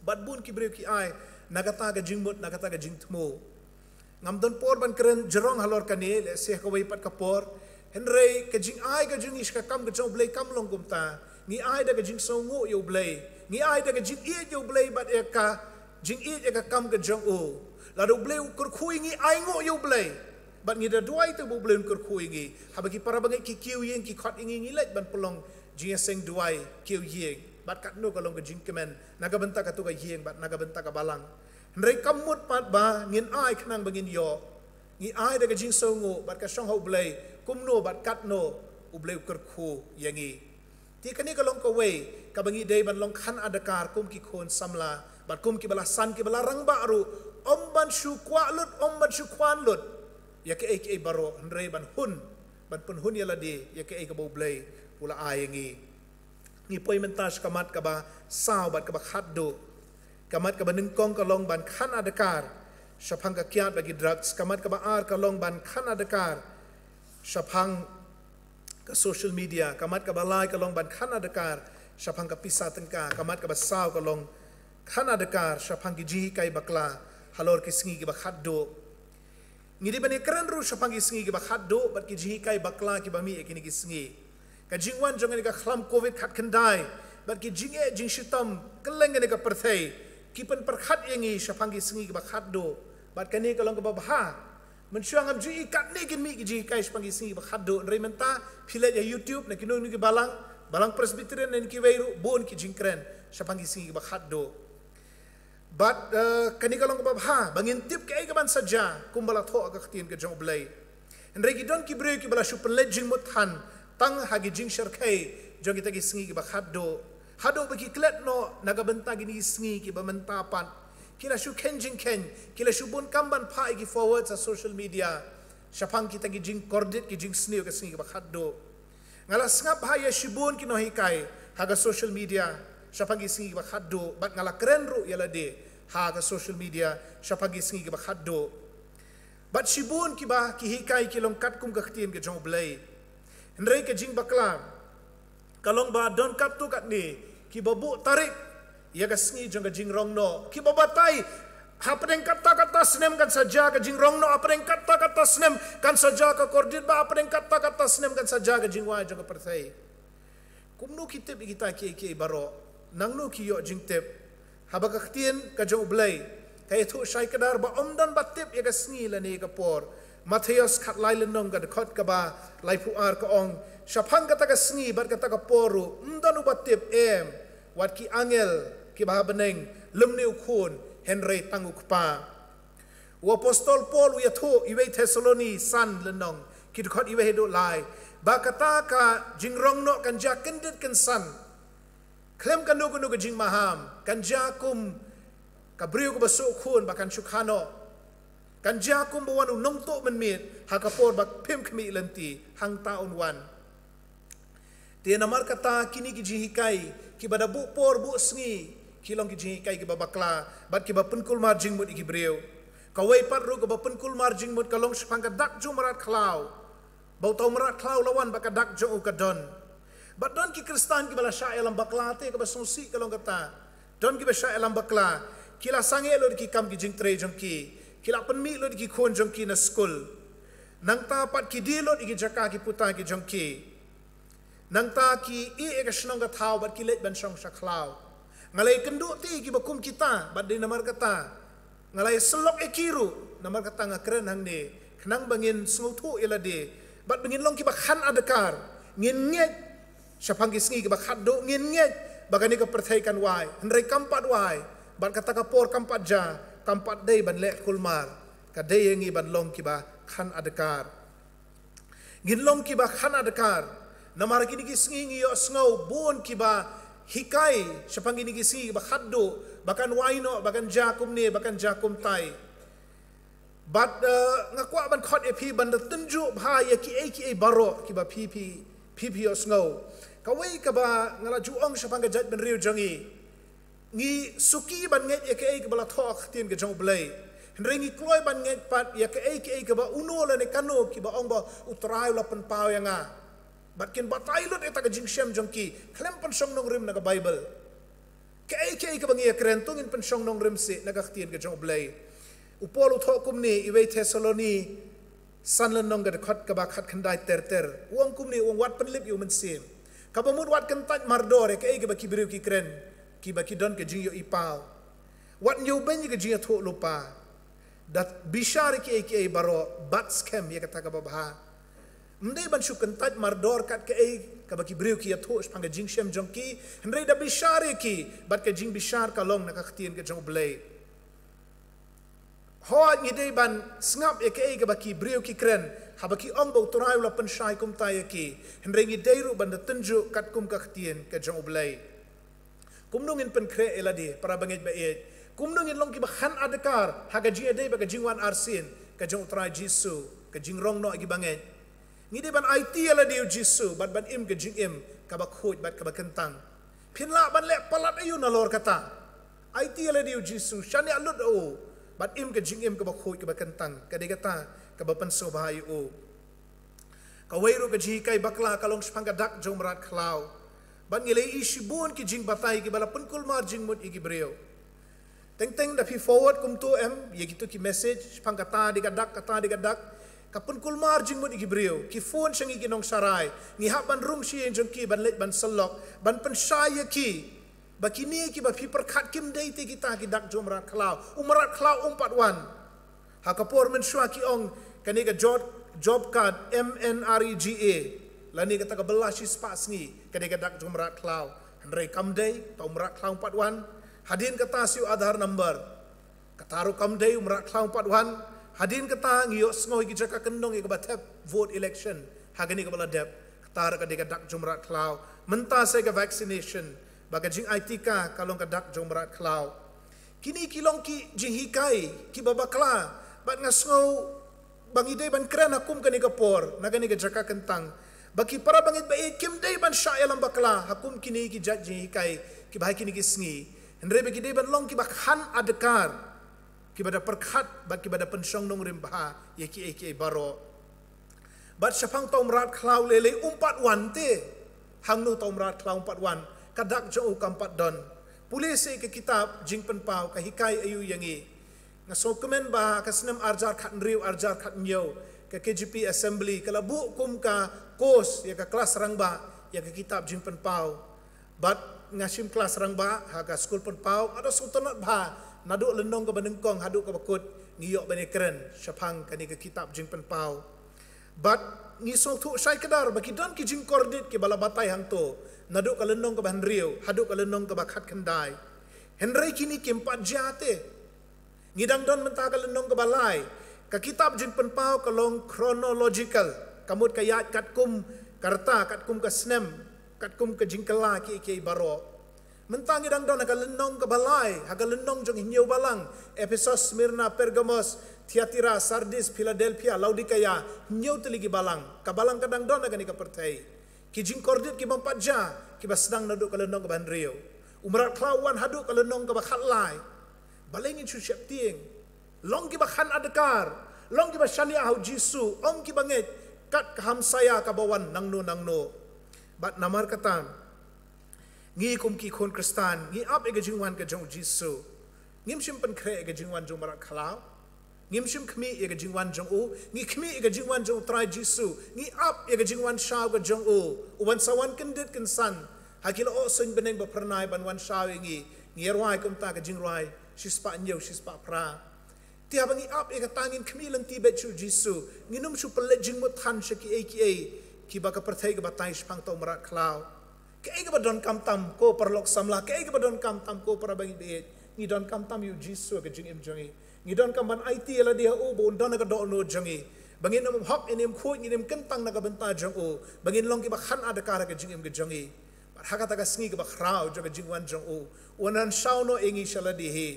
bat bun ki breu ki ai nagata ga jingmut nagata ga jingtmo ngam don por ban keren jerong halor kane le se ka wai pat ka por henrei ka jing ai ga jing iska kam ga jong blai kam long kumta ngi ai da ga jing so ngo yo blai ngi ai da ga jing e yo blai bat e ka jing e ga kam ga jong o la do blai kur khui ngi ai ngo yo blai bat ngi da duai tu bu blai kur khui ngi habaki para bangai ki kiu yeng ki khat ngi let ban pelong jing seng duai kiu yeng bat kat no kalong ke jingkemen naga benta ka tu ka hieng bat naga benta ka balang ndrei kamut pat ba ngin ai khnang bangin yo ngi ai da ka jing songo bat ka shong ho blai kumno bat kat no u blai ker khu yangi ti kani kalong ko we ka bangi dei ban long khan adakar kum ki khon samla bat kum ki balasan ki balarang ba ru ban shu kwa lut ban shu kwan lut ya ke e baro ndrei ban hun ya la di ya ke e ka bo blai pula ai yangi ni poi mentas kamat ka ba sao bat ka ba khaddo kamat ka ba ningkong ka long ban khan adakar sapang ka kiat bagi drugs kamat ka ba ar ka long ban khan adakar sapang ka social media kamat ka ba lai ka long ban khan adakar sapang ka pisa tengka kamat ka ba sao ka long khan adakar sapang ki ji kai bakla halor ki singi ki ba khaddo ngidi bani keren ru sapang ki singi ki ba khaddo bat ki ji kai bakla ki ba mi ekini ki singi ka jingwan jong ni ka khlam covid khat kendai bat ki jinge jing shitam keleng ni ka perthai ki pen perkhat yengi shapangi singi ka khat do bat kani ka long ka ba mensyang am ji kat ni kin mi ki ji kai shapangi singi ka khat do rei menta phile ya youtube na kinong ni ki balang presbyterian ni ki weiru bon ki jingkren shapangi singi ka khat do bat kani ka long ka ba bangin tip ka ban saja kumbala tho ka khtin ka jong blai rei ki don ki breu ki bala shu pen jing muthan tang hagi jing syarkai jong kita ki singi ki ba khaddo hado bagi klet no naga benta gini singi ki ba mentapan kila shu ken jing ken kila shu bun kamban pa ki forward sa social media syapang kita ki jing kordit ki jing sniu ka singi ki ba khaddo ngala sngap ha ya shibun ki no hikai haga social media syapang ki singi ki ba khaddo bat ngala keren ru yala de haga social media syapang ki singi ki ba khaddo bat shibun ki ba ki hikai ki long kat kum ka khtim ki jong blai Hendrei ke jing bakla kalong ba don kat tu kat ni ki babu tarik ya ka sngi jong ka jing rong no ki babatai hapeng kata snem kan saja ka jing rong no apeng kata snem kan saja ka kordit ba apeng kata snem kan saja ka jing wa jong ka perthai kumnu kitip kita ki baro nangnu ki yo jing tep haba ka ktien ka jong blai ka itu sai kadar ba omdan batip ya ka sngi la ni ka por Matthias kat lai lenong ka dekot ka ba lai puar ka ong syapang kata ka sngi bat kata ka poru mdan ubatip wat ki angel ki ba beneng lemne ukun Henry tangu kpa wa apostol Paul ya thu iwe Thessaloni san lenong ki dekot iwe hedo lai ba kata ka jingrong no kan ja kendit kan san klem kan no ka jing maham kan ja kum ka brio ko baso kun ba kan syukhano kan jakum bawan unong to menmit hakapor bak pim kemi lenti hang taon wan dia namar kata kini ki jihikai ki bada bu por bu sngi kilong ki jing kai ki babakla bat ki ba penkul marjing mut iki breu kawai pat ru ki ba penkul marjing mut kalong sepang ka dak ju marat khlau bau tau marat khlau lawan ba ka dak ju ka don bat don ki kristan ki bala sha elam bakla te ka ba susi kalong kata don ki ba sha elam bakla kila sange lo ki kam ki jing tre jong ki kila penmi lo ki khon jong ki na school nang ta pat ki di lo ki jaka ki puta ki jong ki nang ta ki e ka snong ka thau bat ki let ban song sha khlau ngalai kendu ti ki bakum kita bat di namar kata ngalai selok e kiru namar kata ngakren hang ni khnang bangin snguthu ila de bat bangin long ki bakhan adakar ngin nget syapang ki sngi ki bakhat do ngin nget bagani ka perthaikan wai hendrai kampat wai bat kata ka por kampat ja kampat dei ban le kulmar ka dei ngi ban long ki ba khan adakar ngin long ki ba khan adakar namar ki ki sngi ngi yo sngo bon ki ba hikai syapang ini kisi bakhaddo bahkan waino bahkan jakum ni bahkan jakum tai bat ngakwa ban khot epi ban tunju bha ya ki baro ki ba pp osngo kawai ka ba ngala juong syapang ga jat ben riu jangi ngi suki ban nget ya ki bala thok tien ga jong blai hendring ngi kloi ban nget pat ya ki ba uno la ne kano ki ba ong ba utrai la pen pau yang Batkin batai lut eta ka jingsem jongki klem pensong nong rim naga Bible kei ka bangi krentung in pensong nong rim se naga ktien ka jong blai upol uthok kum ni iwei Thessaloni sanlen nong ga khat ka ba khat khandai ter wong kum ni wong wat penlip yu men sim ka bamut wat kan tat mardor kei ka ba kibriu ki kren ki ba ki don ka jing yo ipau wat nyu ben ka jing tho lupa dat bishar kei baro bat scam ya kata ka ba Mendai ban syukan tat mardor kat ke ka baki breu ki atho pang jing shem jong ki hendrai da bishar ki bat ka jing bishar ka long nak ktien ka jong blai ho ni dei ban snap ke ka baki breu ki kren ha baki ong bo torai la pen shai kum tai ki hendrai ni dei ru ban da tunju kat kum ka ktien ka jong blai kum nungin pen kre eladi para banget ba e kum nungin long ki ba khan adakar ha ga jing dei ba ka jing wan arsin ka jong trai jisu ka jing rong no gi banget Ngide ban IT ala diu jisu ban im ke jing im kabak khoj bat kabak kentang phinla ban le palat ayu na lor kata IT ala diu jisu shani alut o bat im ke jing im kabak khoj kabak kentang kade kata kabak penso bahayu o kawairu ke ji kai bakla kalong spanga dak jomrat khlau ban ngile isibun ki jing batai ki bala penkul mar jing mut igi breu teng da fi forward kum tu em ye gitu ki message spanga ta digadak kata digadak kapun kulmar jing mut iki breu ki phone sangi ki nong sarai ngi hab ban rung si jong ki ban let ban selok ban pen saya ki bakini ki ba pi perkhat kim dei te kita ki dak jomrat khlau umrat khlau umpat wan ha kapor men shwa ki ong kani ka job card MNREGA lani kata ka belashi spas ngi kani ka dak jomrat khlau hendrai kam dei ta umrat khlau umpat wan hadin kata siu Aadhaar number kataru kam dei umrat khlau umpat wan Hadin kata ngiyok sengoi ki jaka kendong ke batep vote election hagani ke bala dep kata ka deka dak jumrat khlau menta se ke vaccination baga jing aitika kalong ka dak jumrat khlau kini kilong ki jing hikai ki babakla bat ngasngau bangidei ban kren hakum kani ke por nagani ke jaka kentang baki para bangit ba kim dei ban sha elam bakla hakum kini ki jat jing hikai ki bahai kini ki sngi endre bagi dei ban long ki bakhan adakar kibada perkhat bat kibada pensong nong rim baha ye ki baro bat syapang tomrat khlau lele umpat wan te hangnu tomrat khlau umpat wan kadak jo kampat don polisi ke kitab jing penpau ka hikai ayu yangi ngaso kemen ba ka senam arjar khat riu arjar khat nyo ke KGP assembly kala bu kum ka kos ya ka kelas rangba ya ke kitab jing penpau bat ngasim kelas rangba ha ka school penpau ada sultanat ba naduk lenong ke benengkong haduk ke bakut ngiyok bani keren syapang kani ke kitab jing penpau bat ngisok tu sai kedar baki don ki jing kordit ki bala batai hang to naduk ke lenong ke ban riu haduk ke lenong ke bakhat kendai henry kini ki empat jate ngidang don menta ke lenong ke balai ke kitab jing penpau kalong chronological kamut kayat kat kum karta kat kum ke snem kat kum ke jing kela ki baro Mentang idang don akan lenong ke balai, akan lenong jong hinyau balang, Efesos, Smyrna, Pergamos, Thyatira, Sardis, Philadelphia, Laodicea, hinyau teligi balang, kabalang kadang don akan ika pertai. Ki jing kordit ki mampat ja, ki ba sedang naduk ke lenong ke ban riu. Umrat klawan haduk kalau nong ke bakhat lai. Balengin su siap tieng. Long ki bakhan adekar. Long ki basyani au Jisu. Om ki banget kat kaham saya kabawan nangno. Bat namar katan. Ngi kum ki kon Kristan. Ngi ap ega jingwan ke jong Jisu. Ngim simpen kre ega jingwan jong marat khalau. Ngim sim kmi ega jingwan jong u. Ngi kmi ega jingwan jong trai Jisu. Ngi ap ega jingwan shaw ke jong u. Uwan sawan kendit kensan. Hakila o sen beneng bapernai ban wan shaw ngi. Ngi rwai kum ta ke jing rwai. Shispa nyau shispa pra. Tiap ngi ap ega tangin kmi lang tibet chu Jisu. Ngi num su pelet jing mut han shaki ki baka perthai ke batai spang tau marat khalau. Ke ega badon kam tam ko perlok samla. Ke ega badon kam tam ko para bangi beet. Ngi don kam tam yu Jisu ke jing im jongi. Ngi don kam ban IT la dia u bon don ka do no jongi. Bangin nam hok inim khu inim kentang na ka benta jong u. Bangin long ki bakhan adakara ke jing im ke jongi. Hakata ka sngi ke bakrau jong ke jing wan jong u. Wanan shaw no engi shala di he.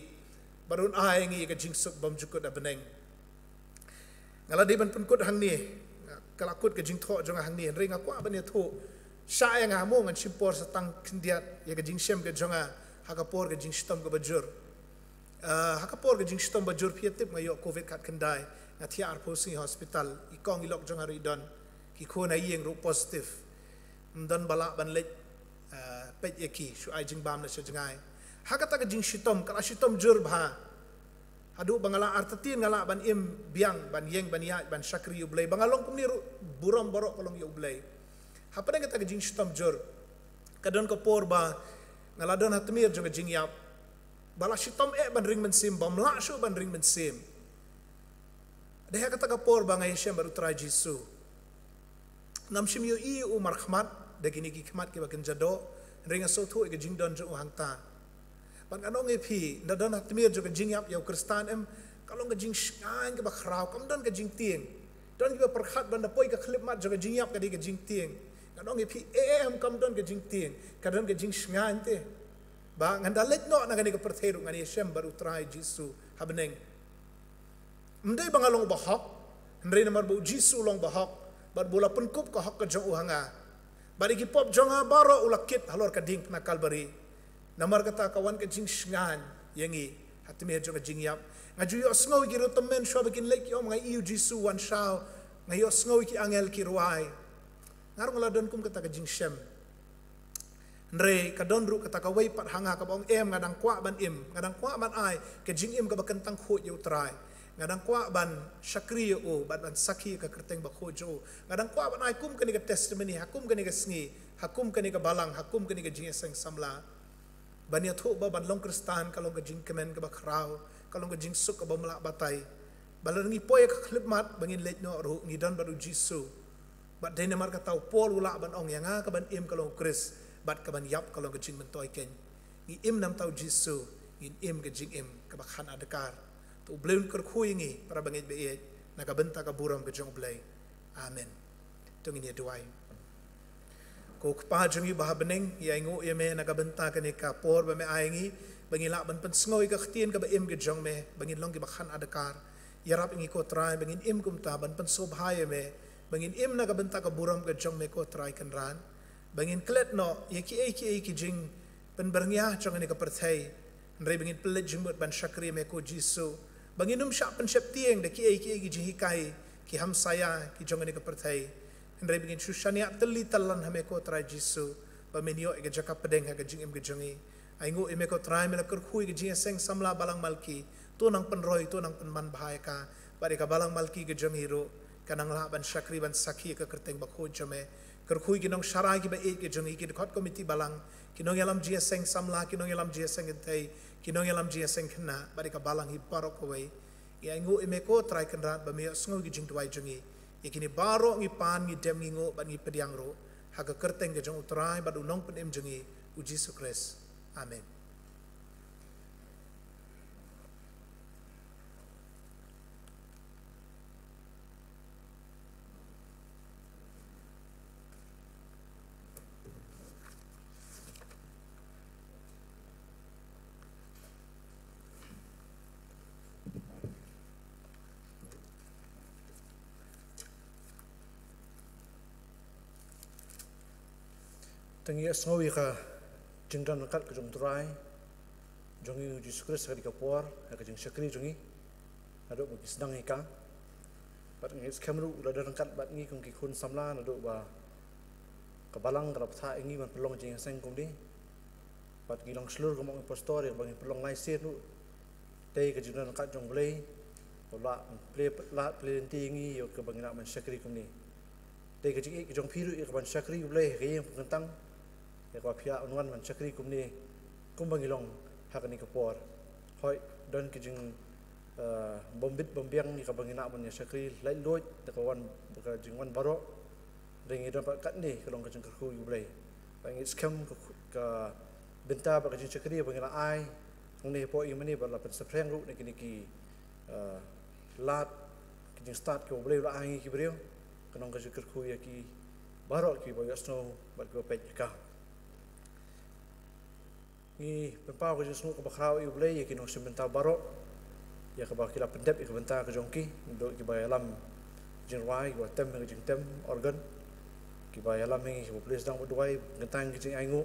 Barun ai engi ke jing suk bam jukut da beneng. Ngala di ban penkut hang ni. Kalakut ke jing tho jong hang ni ring akwa ban ya tho. Sha yang amo ngan simpor setang kendiat ya ke jing sem ke jonga hakapor ke jing stom ke bajur. Hakapor ke jing stom bajur piatip ngayo covid kat kendai ngatia arposi hospital ikong ilok jong hari don ki khona yeng ru positif mdan bala ban lek pet yaki shu ai jing bam na sejengai hakata ke jing stom kala stom jur bha adu bangala artatin ngala ban im biang ban yeng ban ya ban sakri ublay bangalong kumni buram borok kolong ublay apa yang kita jing stom jur kadon ko por ba ngaladon hatmir jong jing yap bala stom ban ring mensim bam la shu ban ring mensim deh kata ka por ba ngai shem baru trai Jisu nam shim yu i u marhamat de kini ki khmat ke ba ken jado ring so thu ke jing don jo hang ta ban anong e phi dadon hatmir jong jing yap yau Kristan em kalong ke jing skan ke ba khrau kam don ke jing tieng don ke perkhat ban da poi ke khlip mat jong jing yap ke di ke jing tieng kadang ipi em kam don ke jing tieng kadang ke jing sngan te ba ngandalet no na gani ke pertheru ngani shem baru trai Jisu habneng mdai bangalong bahak ndrei namar bu Jisu long bahak bar bola penkup ka hak ke jong uhanga bari ki pop jonga baro ulakit halor ka ding na kalbari namar kata kawan ke jing sngan yengi hatme jong jing yap ngajuyo sngow ki rotemen shobakin lek yom ngai iu Jisu wan shaw ngayo sngow ki angel ki ruai ngarong la don kum kata ka jing shem ndre ka don ru kata ka wei pat hanga ka bong em ngadang kwa ban im ngadang kwa ban ai ke jing im ka bakan tang khu yu trai ngadang kwa ban sakri o ban sakhi ka kerteng ba khu jo ngadang kwa ban ai kum kani ka testimony hakum kani ka sngi hakum kani ka balang hakum kani ka jing seng samla bania thu ba ban long Kristan kalong ka jing kemen ka ba khrau kalong ka jing suk ka ba mala batai balangi poy ka khlip mat bangin let no ru ngi don baru Jisu bat dai namar ka tau pol ula ban ong yanga ka ban im kalong Kris bat ka ban yap kalong ka jing mentoi ken ngi im nam tau Jisu ngi im ka jing im ka bakhan adakar tu bleun ker khui ngi para bangit be e na ka benta ka buram ka jong blai amen tungin ya duai ko kpa jong yu bah beneng ya ngo ye me na ka benta ka ni ka por ba me ai ngi bangila ban pen snoi ka khtin ka ba im ka jong me bangin long ki bakhan adakar yarap ngi ko trai bangin im kum ta ban pen sob haye me bangin im na ka benta ka buram ka jong me ko trai kan ran bangin klet no ye ki jing pen berngya jong ni ka perthai ndrei bangin pelet jing mut ban sakri me ko Jisu bangin num sha pen sep tieng de ki jing hikai ki ham saya ki jong ni ka perthai ndrei bangin sushania teli talan hame ko trai Jisu ba menio e jaka pedeng ha ka jing im ka jongi ai ngo e me ko trai me la kur khui ki jing seng samla balang malki to nang pen roi to nang pen man bahai ka bari ka balang malki ka jongi ro kanang la ban sakri ban sakhi ka kerteng ba kho jame kerkhui kinong sharai ki ba e ke jongi ki khot committee balang kinong yalam jia seng samla kinong yalam jia seng thai kinong yalam jia seng khna bari ka balang hi parok koi ya ngo eme ko try kan rat ba me sngo ki jing twai jongi ikini baro ngi pan ngi dem ngi ngo ba ngi pediang ro ha ka kerteng ke jong utrai ba du nong pen em jongi u Jisu Kris amen tengi sngowi ka jingdan kat ke jong turai jongi Jesus Kristus di kapor ke jing syakri jongi ado bagi sedang ika bat ngi skamru udah kat bat ngi kong ki kun samla ado ba kabalang kerap tha ingi man pelong jing seng kong di bat gilang seluruh kemong impostor yang bagi pelong lai sir nu tei ke jingdan kat jong blei ola play tingi yo ke bagi nak man syakri kong ni tei ke jing jong piru ke ban syakri blei ke yang pengentang ya kwa pihak unwan man syakri kum ni kum bangilong hak ni kapor hoi dan kijing bombit bombiang ni ka bangina man ya syakri lai loit da kawan ka jingwan baro ringi dapat kat ni kalong ka jing ku yublai bangi scam ka benta ba ka jing syakri bangina ai ong ni po imani ba la pen sapreng ru ni kini ki lat kijing start ko blai la ai ki brio kalong ka jing ku ya ki baro ki bo yasno ba ko pej ka ni pempau ke jesu ke bakrau iu blai ke no sebentar barok ya ke bakila pendep ke bentar ke jongki do ke bayalam jinwai wa tem ke jing tem organ ke bayalam ni ke polis dang duai gentang ke jing aingu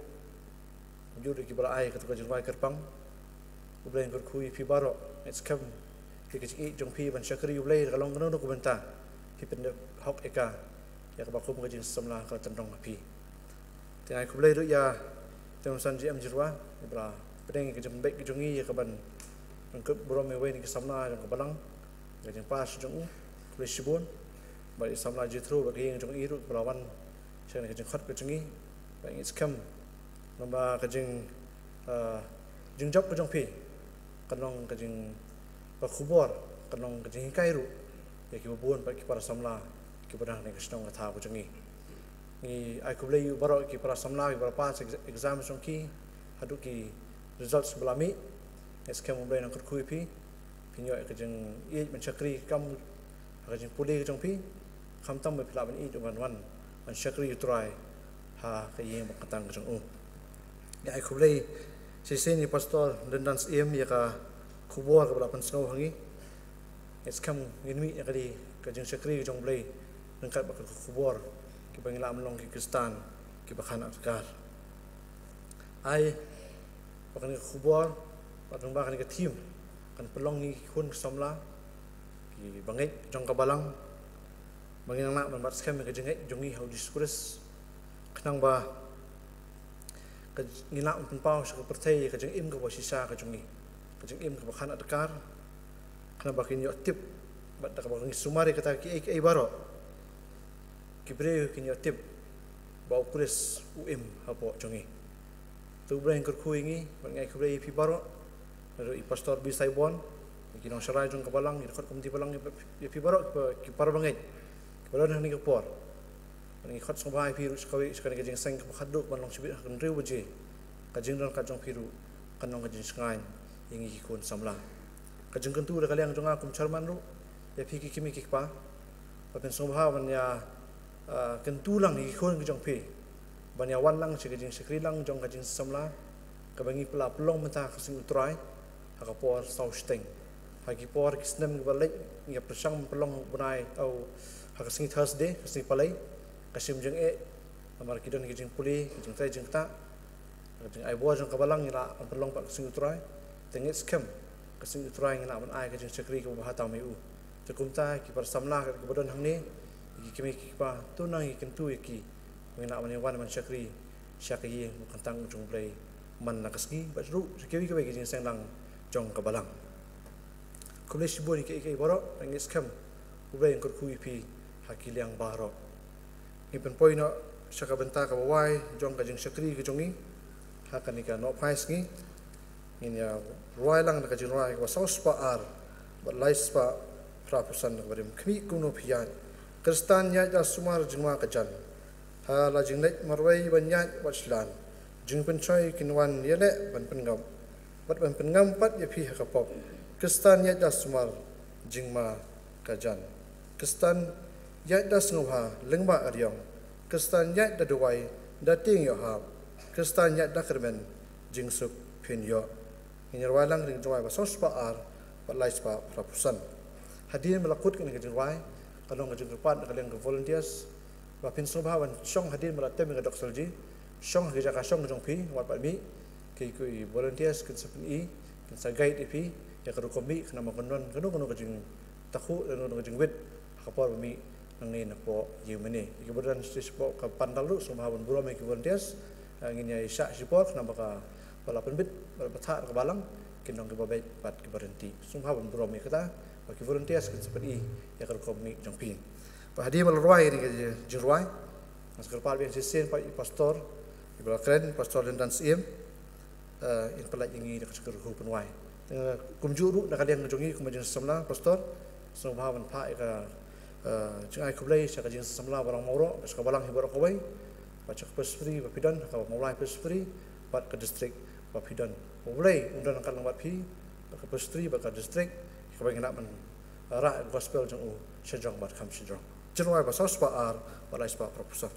jud ke bala ai ke to jinwai kerpang u blai ke kui pi barok it's come ke jing jong pi ban syakri u blai kalong no ke bentar pi pendep hok eka ya ke bakum ke jing semla ke tendong api tengai ku blai do ya tem san ji am jirwa bra pedeng ke jeng baik ke jongi ya kaban ngkep bro me we ni ke samna jong balang ke jeng pas jong ku sibun ba samna ji thru ba ke jeng jong iru brawan chen ke jeng khat ke jongi ba it's come namba ke jeng job ke jong pi kanong ke jeng ba khubor kanong ke jeng kairu ya ke bubun ba ke para samla ke badang ni ke snong tha ke jongi ni ai ku blai yu baro ki para samla ki para pas exam song ki hadu ki results belami eskem blai nang ku pi pinyo ke jeng i man syakri kam ka jeng puli ke jong pi kham tam be pla ban i wan wan man syakri yu try ha ka yeng ba katang ke jong ya ai ku blai si ni pastor dan dans em ya ka khubor ka balapan snow hangi eskem nginmi ya ka di ka jeng syakri ke jong blai nang kat ba khubor ki bangila melong ki Kristan ki bakhan akar ai bakhan khubor bakhan bakhan ki tim kan pelong ni kun samla ki bangai jong kabalang bangin nak man bat scam ke jengai jongi how diskurs kenang ba ke ngina un pau sa ko pertai ke jeng im ke posisa ke jongi ke jeng im ke bakhan akar kana bakin yo tip bat ka bakhan sumari kata ki ai baro kibreu kinyo tip bau kulis hapo jongi tu brain kur kuingi bangai kibreu pi baro ro i pastor bi saibon kinong sarai jong kabalang i khot komti balang pi baro ki par bangai baro ni ke por ni khot song bai pi ru skawi skane ke jing seng ke khaduk ban long sibit kan riu baje ka jing don ka jong pi ru kanong ka jing sngai ingi ki kun samla ka jing kentu da kaliang jong akum charman ru ya pi ki kimi ki pa papen song bha ban ya kentulang ni khon ke jong pi banya wan lang se ke jing sekri lang jong ka jing samla ka bangi pla plong mata ka sing utrai ha ka por sau steng ha ki por ki snem ke balai ya persang plong bunai au ha ka sing Thursday ka sing palai ka sim jeng amar ki don ki jing puli ki jing tai jing ta ka jing ai bo jong ka balang ila plong pa ka sing utrai tengit scam ka sing utrai ngina ban ai ka jing sekri ka ba ta mai u tekumta ki par samla ka bodon hang ni kimi ki pa tunang ikin tu iki ngina man wan man syakri syakri kantang jong play man nakaski batru sekiwi ke bagi jeng lang jong kabalang kulis boni ke baro ngis kam ubay ngor ku ipi hakiliang baro ipen poino syaka benta ka bawai jong ka jeng syakri ke jongi hakani ka no pais ngi inya ruai lang ka jeng ruai ko saus pa ar bat lais pa prapusan ka barim kmi kuno pian Kristan nyat da sumar jingwa kajan ha la jingnet marwai banyat waslan jing penchoi kinwan yele ban pengam bat ban pengam pat ya pi hakapop Kristan nyat da sumar jingma kajan Kristan nyat da sngwa lengba aryong Kristan nyat da duwai da ting yo ha Kristan nyat da kermen jingsuk pin yo inirwalang ring jwai ba sospa ar bat laispa prapusan hadir melakut kan jingwai kalong ka jengkepan kaleng ka volunteers ba pin sobawan song hadir melatem ka doksolji song kerja kasong jong pi wat pat mi kui volunteers kin sepen I kin sa guide ipi ya karo komi kana makonon kanu kajing takhu kanu kajing wit kapor mi nangni napo yumene kemudian sispo ka pandalu sumawan buro me volunteers nginya isa sipor kana baka walaupun bit batar ke balang kinong ke babai pat ke berhenti sumawan buro me kata bagi volunteers kin sepen I ya karo komi jong pi pa hadi malruai ni ke jirwai maskar pal bien sisen pa pastor ibra kren pastor dan siem in pelak ingi dekat seker hupan wai kumjuru nak kalian ngejongi kumajin semla pastor sumawan pa ka jangai kublai sakajin semla barang moro sekabalang hibar kawai baca pesfri bapidan ka mulai pesfri pat ke distrik bapidan mulai undan akan lambat pi ke pesfri baka distrik kabang nak men ra gospel jang sejong bat kam sejong jenwai basau spa ar balai spa proposal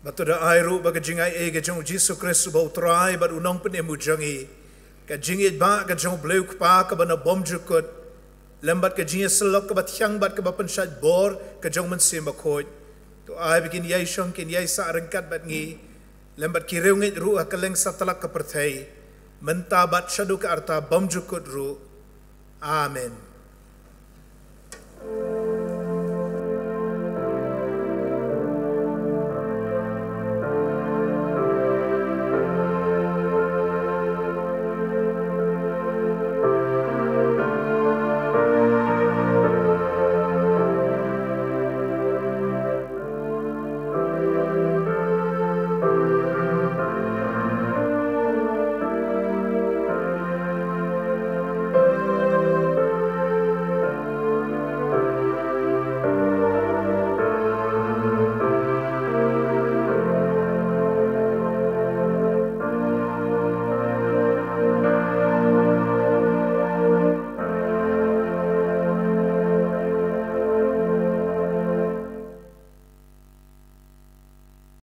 Batuda airu baga jingai ege jong Jesu Kristus bau trai bat unong penemu jangi ka jingit ba ka jong bleu pa ka bana bom jukut lembat ke jing selok ke bat hyang bat ke bapen syat bor ke jong men sim bakoj tu ai bikin yai shong kin yai sa rengkat bat ngi lembat ki reungit ru ke leng satalak ke perthai mentabat syadu ke arta bam jukut ru amen